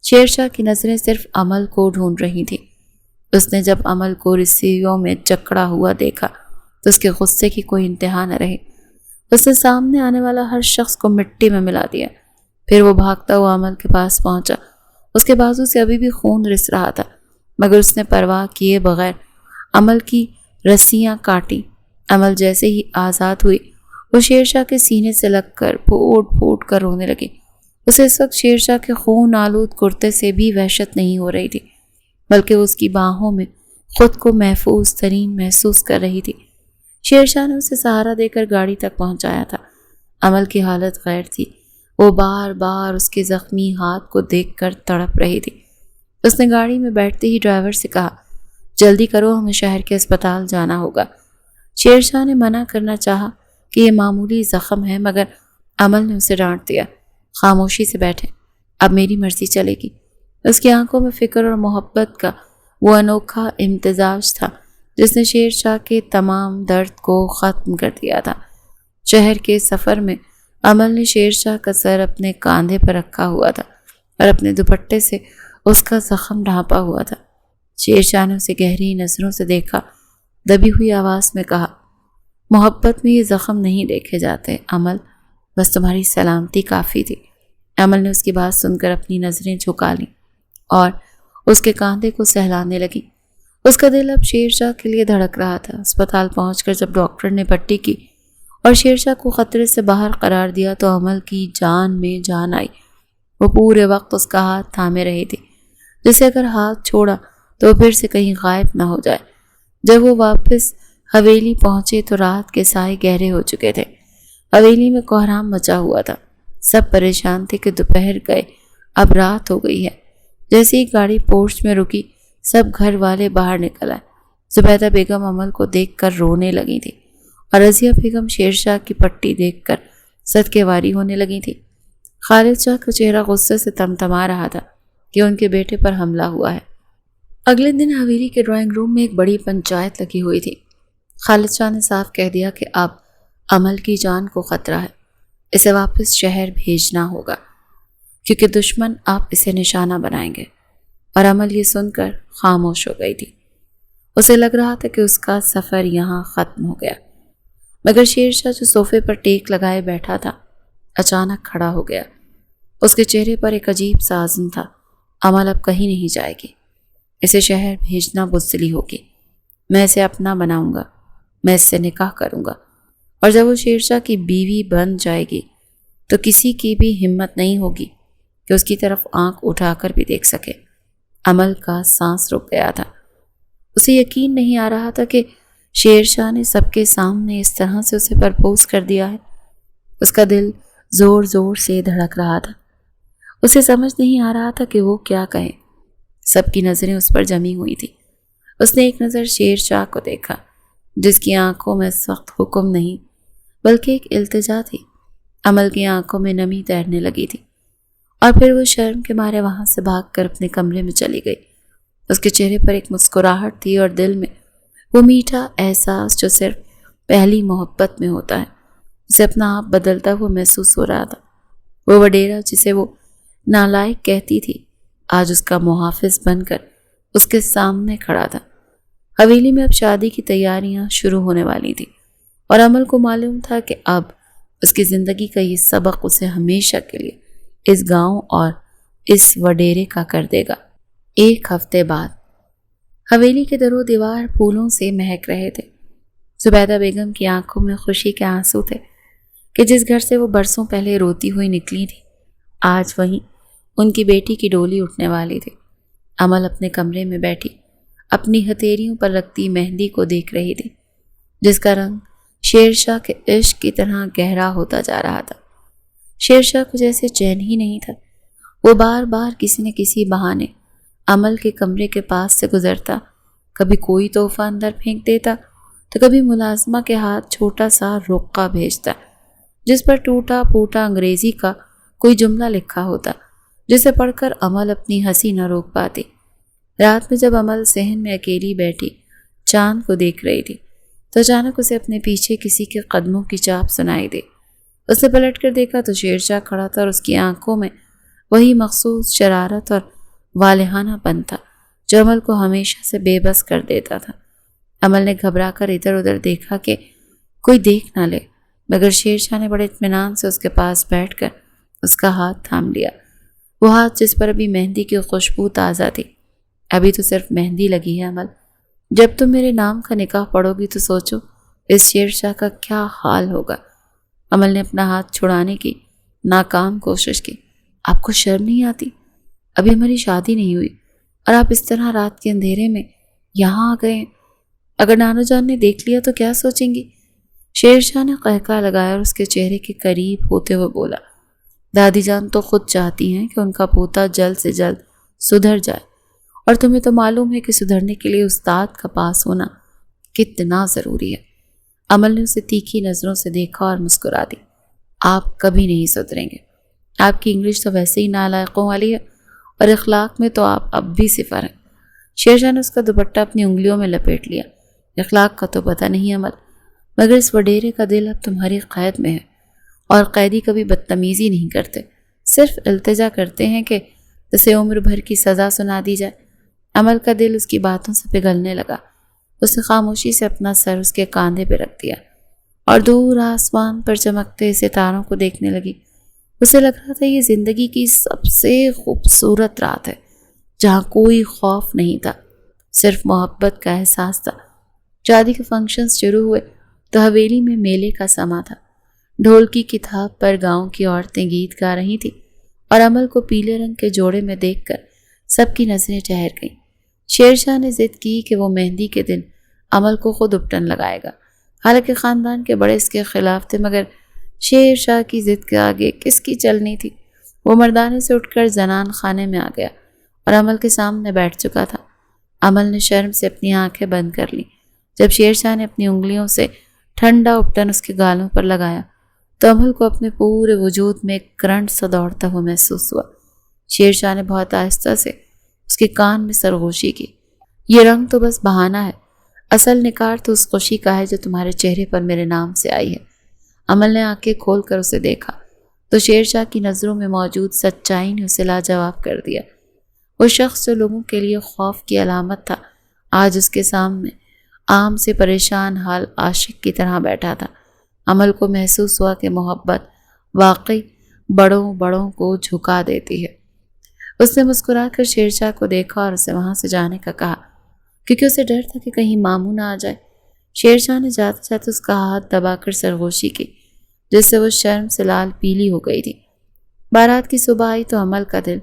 شیر شاہ کی نظریں صرف عمل کو ڈھونڈ رہی تھیں۔ اس نے جب عمل کو رسیوں میں جکڑا ہوا دیکھا تو اس کے غصے کی کوئی انتہا نہ رہی۔ اس نے سامنے آنے والا ہر شخص کو مٹی میں ملا دیا۔ پھر وہ بھاگتا ہوا عمل کے پاس پہنچا۔ اس کے بازو سے ابھی بھی خون رس رہا تھا، مگر اس نے پرواہ کیے بغیر عمل کی رسیاں کاٹی۔ عمل جیسے ہی آزاد ہوئی وہ شیر شاہ کے سینے سے لگ کر پھوٹ پھوٹ کر رونے لگی۔ اسے اس وقت شیر شاہ کے خون آلود کرتے سے بھی وحشت نہیں ہو رہی تھی، بلکہ اس کی باہوں میں خود کو محفوظ ترین محسوس کر رہی تھی۔ شیر شاہ نے اسے سہارا دے کر گاڑی تک پہنچایا تھا۔ عمل کی حالت غیر تھی۔ وہ بار بار اس کے زخمی ہاتھ کو دیکھ کر تڑپ رہی تھی۔ اس نے گاڑی میں بیٹھتے ہی ڈرائیور سے کہا، جلدی کرو، ہمیں شہر کے اسپتال جانا ہوگا۔ شیر شاہ نے منع کرنا چاہا کہ یہ معمولی زخم ہے، مگر عمل نے اسے ڈانٹ دیا، خاموشی سے بیٹھے، اب میری مرضی چلے گی۔ اس کی آنکھوں میں فکر اور محبت کا وہ انوکھا امتزاج تھا جس نے شیر شاہ کے تمام درد کو ختم کر دیا تھا۔ شہر کے سفر میں عمل نے شیر شاہ کا سر اپنے کاندھے پر رکھا ہوا تھا اور اپنے دوپٹے سے اس کا زخم ڈھانپا ہوا تھا۔ شیر شاہ نے اسے گہری نظروں سے دیکھا، دبی ہوئی آواز میں کہا، محبت میں یہ زخم نہیں دیکھے جاتے عمل، بس تمہاری سلامتی کافی تھی۔ عمل نے اس کی بات سن کر اپنی نظریں جھکا لیں اور اس کے کاندھے کو سہلانے لگی۔ اس کا دل اب شیر شاہ کے لیے دھڑک رہا تھا۔ اسپتال پہنچ کر جب ڈاکٹر نے پٹی کی اور شیر شاہ کو خطرے سے باہر قرار دیا تو عمل کی جان میں جان آئی۔ وہ پورے وقت اس کا ہاتھ تھامے رہی تھی، جسے اگر ہاتھ چھوڑا تو پھر سے کہیں غائب نہ ہو جائے۔ جب وہ واپس حویلی پہنچے تو رات کے سائے گہرے ہو چکے تھے۔ حویلی میں کوہرام مچا ہوا تھا۔ سب پریشان تھے کہ دوپہر گئے، اب رات ہو گئی ہے۔ جیسے ہی گاڑی پورچ میں رکی، سب گھر والے باہر نکل آئے۔ زبیدہ بیگم عمل کو دیکھ کر رونے لگی تھی اور رضیہ بیگم شیر شاہ کی پٹی دیکھ کر صدقے واری ہونے لگی تھی۔ خالد شاہ کا چہرہ غصے سے تمتما رہا تھا کہ ان کے بیٹے پر حملہ ہوا ہے۔ اگلے دن حویلی کے ڈرائنگ روم میں ایک بڑی پنچایت لگی ہوئی تھی۔ خالد شاہ نے صاف کہہ دیا کہ اب عمل کی جان کو خطرہ ہے، اسے واپس شہر بھیجنا ہوگا کیونکہ دشمن اب اسے نشانہ بنائیں گے۔ اور عمل یہ سن کر خاموش ہو گئی تھی۔ اسے لگ رہا تھا کہ اس کا سفر یہاں ختم ہو گیا، مگر شیر شاہ جو صوفے پر ٹیک لگائے بیٹھا تھا اچانک کھڑا ہو گیا۔ اس کے چہرے پر ایک عجیب سا عزم تھا۔ عمل اب کہیں نہیں جائے گی، اسے شہر بھیجنا بزدلی ہوگی۔ میں اسے اپنا بناؤں گا، میں اس سے نکاح کروں گا، اور جب وہ شیر شاہ کی بیوی بن جائے گی تو کسی کی بھی ہمت نہیں ہوگی کہ اس کی طرف آنکھ اٹھا کر بھی دیکھ سکے۔ عمل کا سانس رک گیا تھا۔ اسے یقین نہیں آ رہا تھا کہ شیر شاہ نے سب کے سامنے اس طرح سے اسے پرپوز کر دیا ہے۔ اس کا دل زور زور سے دھڑک رہا تھا۔ اسے سمجھ نہیں آ رہا تھا کہ وہ کیا کہے۔ سب کی نظریں اس پر جمی ہوئی تھی۔ اس نے ایک نظر شیر شاہ کو دیکھا جس کی آنکھوں میں اس وقت حکم نہیں بلکہ ایک التجا تھی۔ عمل کی آنکھوں میں نمی تیرنے لگی تھی اور پھر وہ شرم کے مارے وہاں سے بھاگ کر اپنے کمرے میں چلی گئی۔ اس کے چہرے پر ایک مسکراہٹ تھی اور دل میں وہ میٹھا احساس جو صرف پہلی محبت میں ہوتا ہے۔ اسے اپنا آپ بدلتا ہوا محسوس ہو رہا تھا۔ وہ وڈیرا جسے وہ نالائق کہتی تھی آج اس کا محافظ بن کر اس کے سامنے کھڑا تھا۔ حویلی میں اب شادی کی تیاریاں شروع ہونے والی تھی اور عمل کو معلوم تھا کہ اب اس کی زندگی کا یہ سبق اسے ہمیشہ کے لیے اس گاؤں اور اس وڈیرے کا کر دے گا۔ ایک ہفتے بعد حویلی کے در و دیوار پھولوں سے مہک رہے تھے۔ زبیدہ بیگم کی آنکھوں میں خوشی کے آنسو تھے کہ جس گھر سے وہ برسوں پہلے روتی ہوئی نکلی تھی آج وہیں ان کی بیٹی کی ڈولی اٹھنے والی تھی۔ عمل اپنے کمرے میں بیٹھی اپنی ہتھیلیوں پر رکھتی مہندی کو دیکھ رہی تھی جس کا رنگ شیر شاہ کے عشق کی طرح گہرا ہوتا جا رہا تھا۔ شیر شاہ کو جیسے چین ہی نہیں تھا۔ وہ بار بار کسی نہ کسی بہانے عمل کے کمرے کے پاس سے گزرتا، کبھی کوئی تحفہ اندر پھینک دیتا تو کبھی ملازمہ کے ہاتھ چھوٹا سا رقعہ بھیجتا جس پر ٹوٹا پھوٹا انگریزی کا کوئی جملہ لکھا ہوتا جسے پڑھ کر عمل اپنی ہنسی نہ روک پاتی۔ رات میں جب عمل صحن میں اکیلی بیٹھی چاند کو دیکھ رہی تھی تو اچانک اسے اپنے پیچھے کسی کے قدموں کی چاپ سنائی دی۔ اس نے پلٹ کر دیکھا تو شیرشاہ کھڑا تھا اور اس کی آنکھوں میں وہی مخصوص شرارت اور والہانہ پن تھا جو عمل کو ہمیشہ سے بے بس کر دیتا تھا۔ عمل نے گھبرا کر ادھر ادھر دیکھا کہ کوئی دیکھ نہ لے، مگر شیرشاہ نے بڑے اطمینان سے اس کے پاس بیٹھ کر اس کا ہاتھ تھام لیا، وہ ہاتھ جس پر ابھی مہندی کی خوشبو تازہ تھی۔ ابھی تو صرف مہندی لگی ہے عمل، جب تم میرے نام کا نکاح پڑھو گی تو سوچو اس شیرشاہ کا کیا حال ہوگا۔ عمل نے اپنا ہاتھ چھڑانے کی ناکام کوشش کی۔ آپ کو شرم نہیں آتی؟ ابھی ہماری شادی نہیں ہوئی اور آپ اس طرح رات کے اندھیرے میں یہاں آ گئے ہیں، اگر نانا جان نے دیکھ لیا تو کیا سوچیں گی؟ شیرشاہ نے قہقہ لگایا اور اس کے چہرے کے قریب ہوتے ہوئے بولا، دادی جان تو خود چاہتی ہیں کہ ان کا پوتا جلد سے جلد سدھر جائے، اور تمہیں تو معلوم ہے کہ سدھرنے کے لیے استاد کا پاس ہونا کتنا ضروری ہے۔ عمل نے اسے تیکھی نظروں سے دیکھا اور مسکرا دی۔ آپ کبھی نہیں سدھریں گے، آپ کی انگلش تو ویسے ہی نالائقوں والی ہے اور اخلاق میں تو آپ اب بھی صفر ہیں۔ شیرشاہ نے اس کا دوپٹہ اپنی انگلیوں میں لپیٹ لیا۔ اخلاق کا تو پتہ نہیں عمل، مگر اس وڈیرے کا دل اب تمہاری قید میں ہے، اور قیدی کبھی بدتمیزی نہیں کرتے، صرف التجا کرتے ہیں کہ اسے عمر بھر کی سزا سنا دی جائے۔ عمل کا دل اس کی باتوں سے پگھلنے لگا۔ اس نے خاموشی سے اپنا سر اس کے کاندھے پہ رکھ دیا اور دور آسمان پر چمکتے ستاروں کو دیکھنے لگی۔ اسے لگ رہا تھا یہ زندگی کی سب سے خوبصورت رات ہے، جہاں کوئی خوف نہیں تھا، صرف محبت کا احساس تھا۔ شادی کے فنکشنز شروع ہوئے تو حویلی میں میلے کا سما تھا۔ ڈھولکی کی تھاپ پر گاؤں کی عورتیں گیت گا رہی تھیں اور عمل کو پیلے رنگ کے جوڑے میں دیکھ کر سب کی نظریں ٹھہر گئیں۔ شیرشاہ نے ضد کی کہ وہ مہندی کے دن عمل کو خود اپٹن لگائے گا، حالانکہ خاندان کے بڑے اس کے خلاف تھے، مگر شیرشاہ کی ضد کے آگے کس کی چلنی تھی۔ وہ مردانے سے اٹھ کر زنان خانے میں آ گیا اور عمل کے سامنے بیٹھ چکا تھا۔ عمل نے شرم سے اپنی آنکھیں بند کر لی۔ جب شیرشاہ نے اپنی انگلیوں سے ٹھنڈا اپٹن اس کے گالوں پر لگایا تو عمل کو اپنے پورے وجود میں ایک کرنٹ سا دوڑتا ہوا محسوس ہوا۔ شیرشاہ نے بہت آہستہ سے اس کے کان میں سرگوشی کی، یہ رنگ تو بس بہانہ ہے، اصل نکار تو اس خوشی کا ہے جو تمہارے چہرے پر میرے نام سے آئی ہے۔ عمل نے آنکھیں کھول کر اسے دیکھا تو شیرشاہ کی نظروں میں موجود سچائی نے اسے لاجواب کر دیا۔ وہ شخص جو لوگوں کے لیے خوف کی علامت تھا، آج اس کے سامنے عام سے پریشان حال عاشق کی طرح بیٹھا تھا۔ عمل کو محسوس ہوا کہ محبت واقعی بڑوں بڑوں کو جھکا دیتی ہے۔ اس نے مسکرا کر شیرشاہ کو دیکھا اور اسے وہاں سے جانے کا کہا، کیونکہ اسے ڈر تھا کہ کہیں ماموں نہ آ جائے۔ شیرشاہ نے جاتے جاتے اس کا ہاتھ دبا کر سرگوشی کی، جس سے وہ شرم سے لال پیلی ہو گئی تھی۔ بارات کی صبح آئی تو عمل کا دل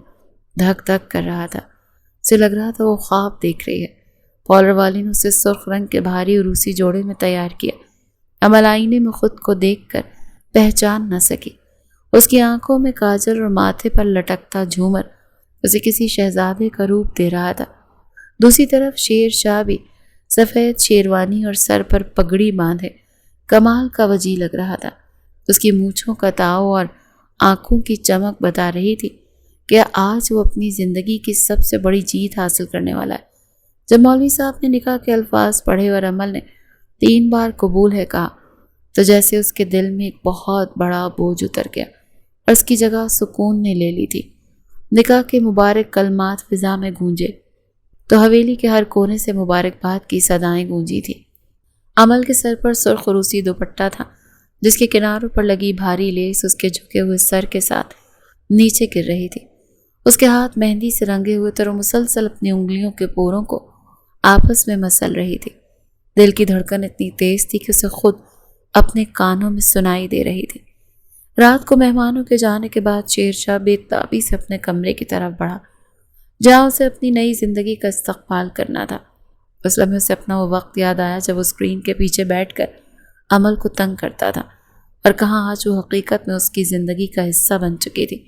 دھک دھک کر رہا تھا، اسے لگ رہا تھا وہ خواب دیکھ رہی ہے۔ پارلر والی نے اسے سرخ رنگ کے بھاری عروسی جوڑے میں تیار کیا۔ عمل آئینے میں خود کو دیکھ کر پہچان نہ سکی۔ اس کی آنکھوں میں کاجل اور ماتھے پر لٹکتا جھومر اسے کسی شہزادے کا روپ دے رہا تھا۔ دوسری طرف شیرشاہ بھی سفید شیروانی اور سر پر پگڑی باندھے کمال کا وجی لگ رہا تھا۔ اس کی مونچھوں کا تاؤ اور آنکھوں کی چمک بتا رہی تھی کہ آج وہ اپنی زندگی کی سب سے بڑی جیت حاصل کرنے والا ہے۔ جب مولوی صاحب نے نکاح کے الفاظ پڑھے اور عمل نے 3 بار قبول ہے کہا تو جیسے اس کے دل میں ایک بہت بڑا بوجھ اتر گیا اور اس کی جگہ سکون نے لے لی تھی۔ نکاح کے مبارک کلمات فضا میں گونجے تو حویلی کے ہر کونے سے مبارکباد کی صدائیں گونجی تھی۔ عمل کے سر پر سرخ روسی دوپٹہ تھا، جس کے کناروں پر لگی بھاری لیس اس کے جھکے ہوئے سر کے ساتھ نیچے گر رہی تھی۔ اس کے ہاتھ مہندی سے رنگے ہوئے تھے اور مسلسل اپنی انگلیوں کے پوروں کو آپس میں مسل رہی تھی۔ دل کی دھڑکن اتنی تیز تھی کہ اسے خود اپنے کانوں میں سنائی دے رہی تھی۔ رات کو مہمانوں کے جانے کے بعد شیرشاہ بے تابی سے اپنے کمرے کی طرف بڑھا، جہاں اسے اپنی نئی زندگی کا استقبال کرنا تھا۔ اس لمحے اسے اپنا وہ وقت یاد آیا جب وہ اسکرین کے پیچھے بیٹھ کر عمل کو تنگ کرتا تھا، اور کہاں آج وہ حقیقت میں اس کی زندگی کا حصہ بن چکی تھی۔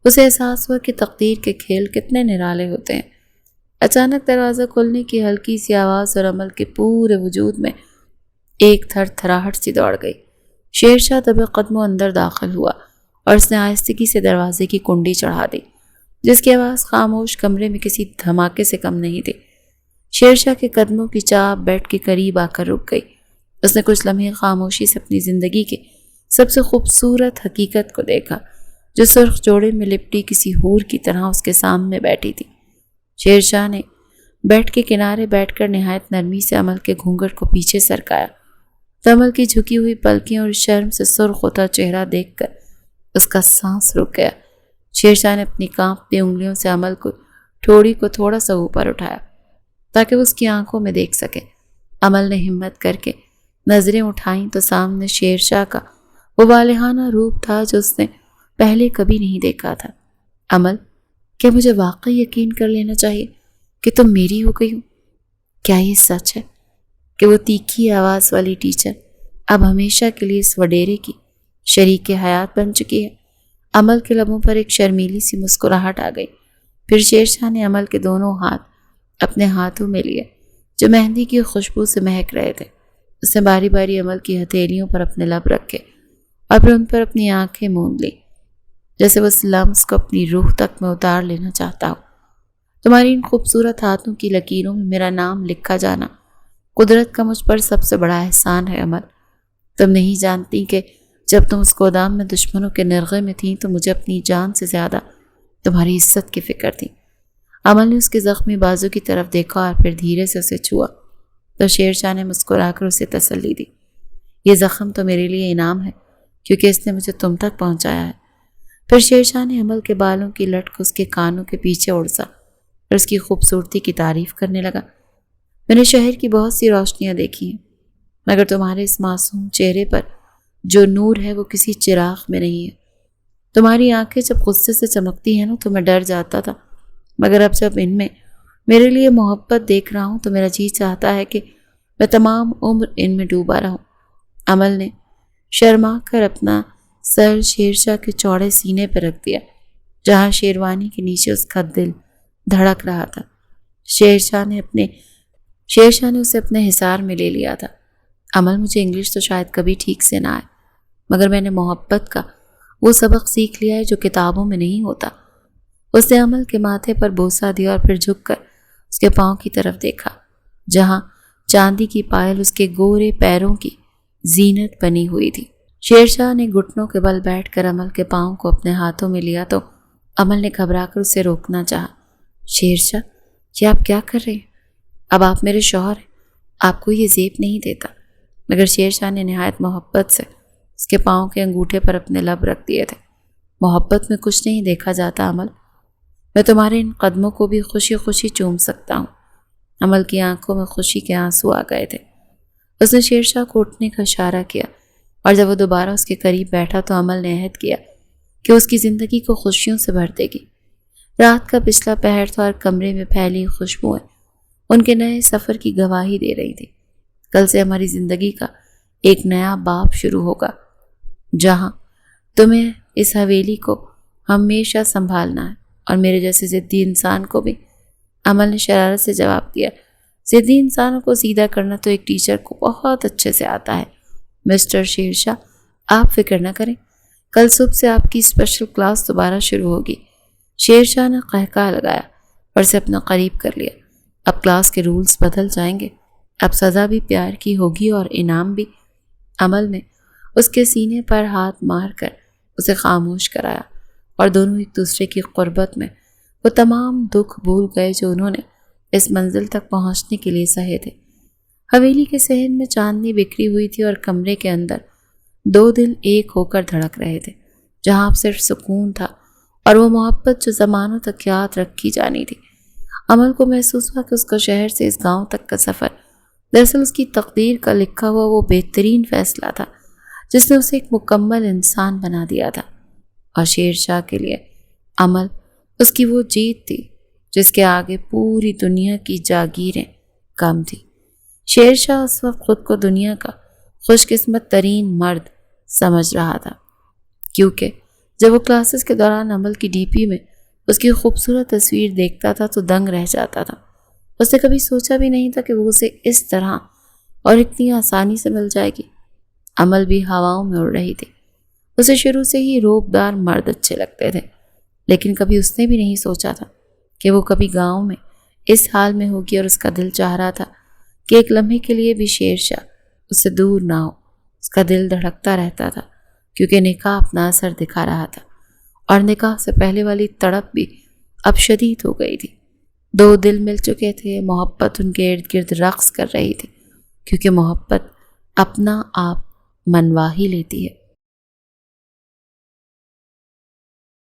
اسے احساس ہوا کہ تقدیر کے کھیل کتنے نرالے ہوتے ہیں۔ اچانک دروازہ کھلنے کی ہلکی سی آواز اور عمل کے پورے وجود میں ایک تھر تھراہٹ سی دوڑ گئی۔ شیرشاہ دبے قدموں اندر داخل ہوا اور اس نے آہستگی سے دروازے کی کنڈی چڑھا دی۔ جس کی آواز خاموش کمرے میں کسی دھماکے سے کم نہیں تھی۔ شیرشاہ کے قدموں کی چاپ بیڈ کے قریب آ کر رک گئی۔ اس نے کچھ لمحے خاموشی سے اپنی زندگی کے سب سے خوبصورت حقیقت کو دیکھا، جو سرخ جوڑے میں لپٹی کسی حور کی طرح اس کے سامنے بیٹھی تھی۔ شیرشاہ نے بیڈ کے کنارے بیٹھ کر نہایت نرمی سے عمل کے گھونگھٹ کو پیچھے سرکایا تو عمل کی جھکی ہوئی پلکیں اور شرم سے سرخ ہوتا چہرہ دیکھ کر اس کا سانس رک گیا۔ شیرشاہ نے اپنی کانپتی انگلیوں سے عمل کو ٹھوڑی کو تھوڑا سا اوپر اٹھایا تاکہ وہ اس کی آنکھوں میں دیکھ سکے۔ عمل نے ہمت کر کے نظریں اٹھائیں تو سامنے شیرشاہ کا وہ والہانہ روپ تھا جو اس نے پہلے کبھی نہیں دیکھا تھا۔ عمل، کیا مجھے واقعی یقین کر لینا چاہیے کہ تم میری ہو گئی ہو؟ کیا یہ سچ ہے کہ وہ تیکھی آواز والی ٹیچر اب ہمیشہ کے لیے اس وڈیرے کی شریک حیات بن چکی ہے؟ عمل کے لبوں پر ایک شرمیلی سی مسکراہٹ آ گئی۔ پھر شیرشاہ نے عمل کے دونوں ہاتھ اپنے ہاتھوں میں لیے جو مہندی کی خوشبو سے مہک رہے تھے۔ اس نے باری باری عمل کی ہتھیلیوں پر اپنے لب رکھے اور پھر ان پر اپنی آنکھیں موند لی، جیسے وہ اس لمس کو اپنی روح تک میں اتار لینا چاہتا ہو۔ تمہاری ان خوبصورت ہاتھوں کی لکیروں میں میرا نام لکھا جانا قدرت کا مجھ پر سب سے بڑا احسان ہے عمل۔ تم نہیں جانتی کہ جب تم اس گودام میں دشمنوں کے نرغے میں تھیں تو مجھے اپنی جان سے زیادہ تمہاری عزت کی فکر تھی۔ عمل نے اس کے زخمی بازو کی طرف دیکھا اور پھر دھیرے سے اسے چھوا تو شیرشاہ نے مسکرا کر اسے تسلی دی۔ یہ زخم تو میرے لیے انعام ہے کیونکہ اس نے مجھے تم تک پہنچایا ہے۔ پھر شیرشاہ نے عمل کے بالوں کی لٹ کو اس کے کانوں کے پیچھے اڑسا اور اس کی خوبصورتی کی تعریف کرنے لگا۔ میں نے شہر کی بہت سی روشنیاں دیکھی ہیں مگر تمہارے اس معصوم چہرے پر جو نور ہے وہ کسی چراغ میں نہیں ہے۔ تمہاری آنکھیں جب غصے سے چمکتی ہیں نا تو میں ڈر جاتا تھا، مگر اب جب ان میں میرے لیے محبت دیکھ رہا ہوں تو میرا جی چاہتا ہے کہ میں تمام عمر ان میں ڈوبا رہوں۔ عمل نے شرما کر اپنا سر شیرشاہ کے چوڑے سینے پر رکھ دیا جہاں شیروانی کے نیچے اس کا دل دھڑک رہا تھا۔ شیرشاہ نے اسے اپنے حصار میں لے لیا تھا۔ عمل، مجھے انگلش تو شاید کبھی ٹھیک سے نہ آئے مگر میں نے محبت کا وہ سبق سیکھ لیا ہے جو کتابوں میں نہیں ہوتا۔ اس نے عمل کے ماتھے پر بوسہ دیا اور پھر جھک کر اس کے پاؤں کی طرف دیکھا جہاں چاندی کی پائل اس کے گورے پیروں کی زینت بنی ہوئی تھی۔ شیرشاہ نے گھٹنوں کے بل بیٹھ کر عمل کے پاؤں کو اپنے ہاتھوں میں لیا تو عمل نے گھبرا کر اسے روکنا چاہا۔ شیرشاہ، یہ آپ کیا کر رہے ہیں؟ اب آپ میرے شوہر ہیں، آپ کو یہ زیب نہیں دیتا۔ مگر شیرشاہ نے نہایت محبت سے اس کے پاؤں کے انگوٹھے پر اپنے لب رکھ دیے تھے۔ محبت میں کچھ نہیں دیکھا جاتا عمل، میں تمہارے ان قدموں کو بھی خوشی خوشی چوم سکتا ہوں۔ عمل کی آنکھوں میں خوشی کے آنسو آ گئے تھے۔ اس نے شیرشاہ کو اٹھنے کا اشارہ کیا اور جب وہ دوبارہ اس کے قریب بیٹھا تو عمل نے عہد کیا کہ اس کی زندگی کو خوشیوں سے بھر دے گی۔ رات کا پچھلا پہر تھا اور کمرے میں پھیلی خوشبوئیں ان کے نئے سفر کی گواہی دے رہی تھی۔ کل سے ہماری زندگی کا ایک نیا باب شروع ہوگا جہاں تمہیں اس حویلی کو ہمیشہ سنبھالنا ہے اور میرے جیسے ضدی انسان کو بھی۔ عمل نے شرارت سے جواب دیا، ضدی انسانوں کو سیدھا کرنا تو ایک ٹیچر کو بہت اچھے سے آتا ہے مسٹر شیرشاہ، آپ فکر نہ کریں، کل صبح سے آپ کی اسپیشل کلاس دوبارہ شروع ہوگی۔ شیرشاہ نے قہقہہ لگایا اور اسے اپنا قریب کر لیا۔ اب کلاس کے رولز بدل جائیں گے، اب سزا بھی پیار کی ہوگی اور انعام بھی۔ عمل نے اس کے سینے پر ہاتھ مار کر اسے خاموش کرایا اور دونوں ایک دوسرے کی قربت میں وہ تمام دکھ بھول گئے جو انہوں نے اس منزل تک پہنچنے کے لیے سہے تھے۔ حویلی کے صحن میں چاندنی بکھری ہوئی تھی اور کمرے کے اندر دو دل ایک ہو کر دھڑک رہے تھے جہاں اب صرف سکون تھا اور وہ محبت جو زمانوں تک یاد رکھی جانی تھی۔ عمل کو محسوس ہوا کہ اس کا شہر سے اس گاؤں تک کا سفر دراصل اس کی تقدیر کا لکھا ہوا وہ بہترین فیصلہ تھا جس نے اسے ایک مکمل انسان بنا دیا تھا، اور شیرشاہ کے لیے عمل اس کی وہ جیت تھی جس کے آگے پوری دنیا کی جاگیریں کم تھی۔ شیرشاہ اس وقت خود کو دنیا کا خوش قسمت ترین مرد سمجھ رہا تھا، کیونکہ جب وہ کلاسز کے دوران عمل کی ڈی پی میں اس کی خوبصورت تصویر دیکھتا تھا تو دنگ رہ جاتا تھا۔ اس نے کبھی سوچا بھی نہیں تھا کہ وہ اسے اس طرح اور اتنی آسانی سے مل جائے گی۔ عمل بھی ہواؤں میں اڑ رہی تھی۔ اسے شروع سے ہی روبدار مرد اچھے لگتے تھے، لیکن کبھی اس نے بھی نہیں سوچا تھا کہ وہ کبھی گاؤں میں اس حال میں ہوگی، اور اس کا دل چاہ رہا تھا کہ ایک لمحے کے لیے بھی شیر شاہ اس سے دور نہ ہو۔ اس کا دل دھڑکتا رہتا تھا کیونکہ نکاح اپنا اثر دکھا رہا تھا، اور نکاح سے پہلے والی تڑپ بھی اب شدید ہو گئی تھی۔ دو دل مل چکے تھے، محبت ان کے ارد گرد رقص کر رہی تھی، کیونکہ محبت اپنا آپ منوا ہی لیتی ہے۔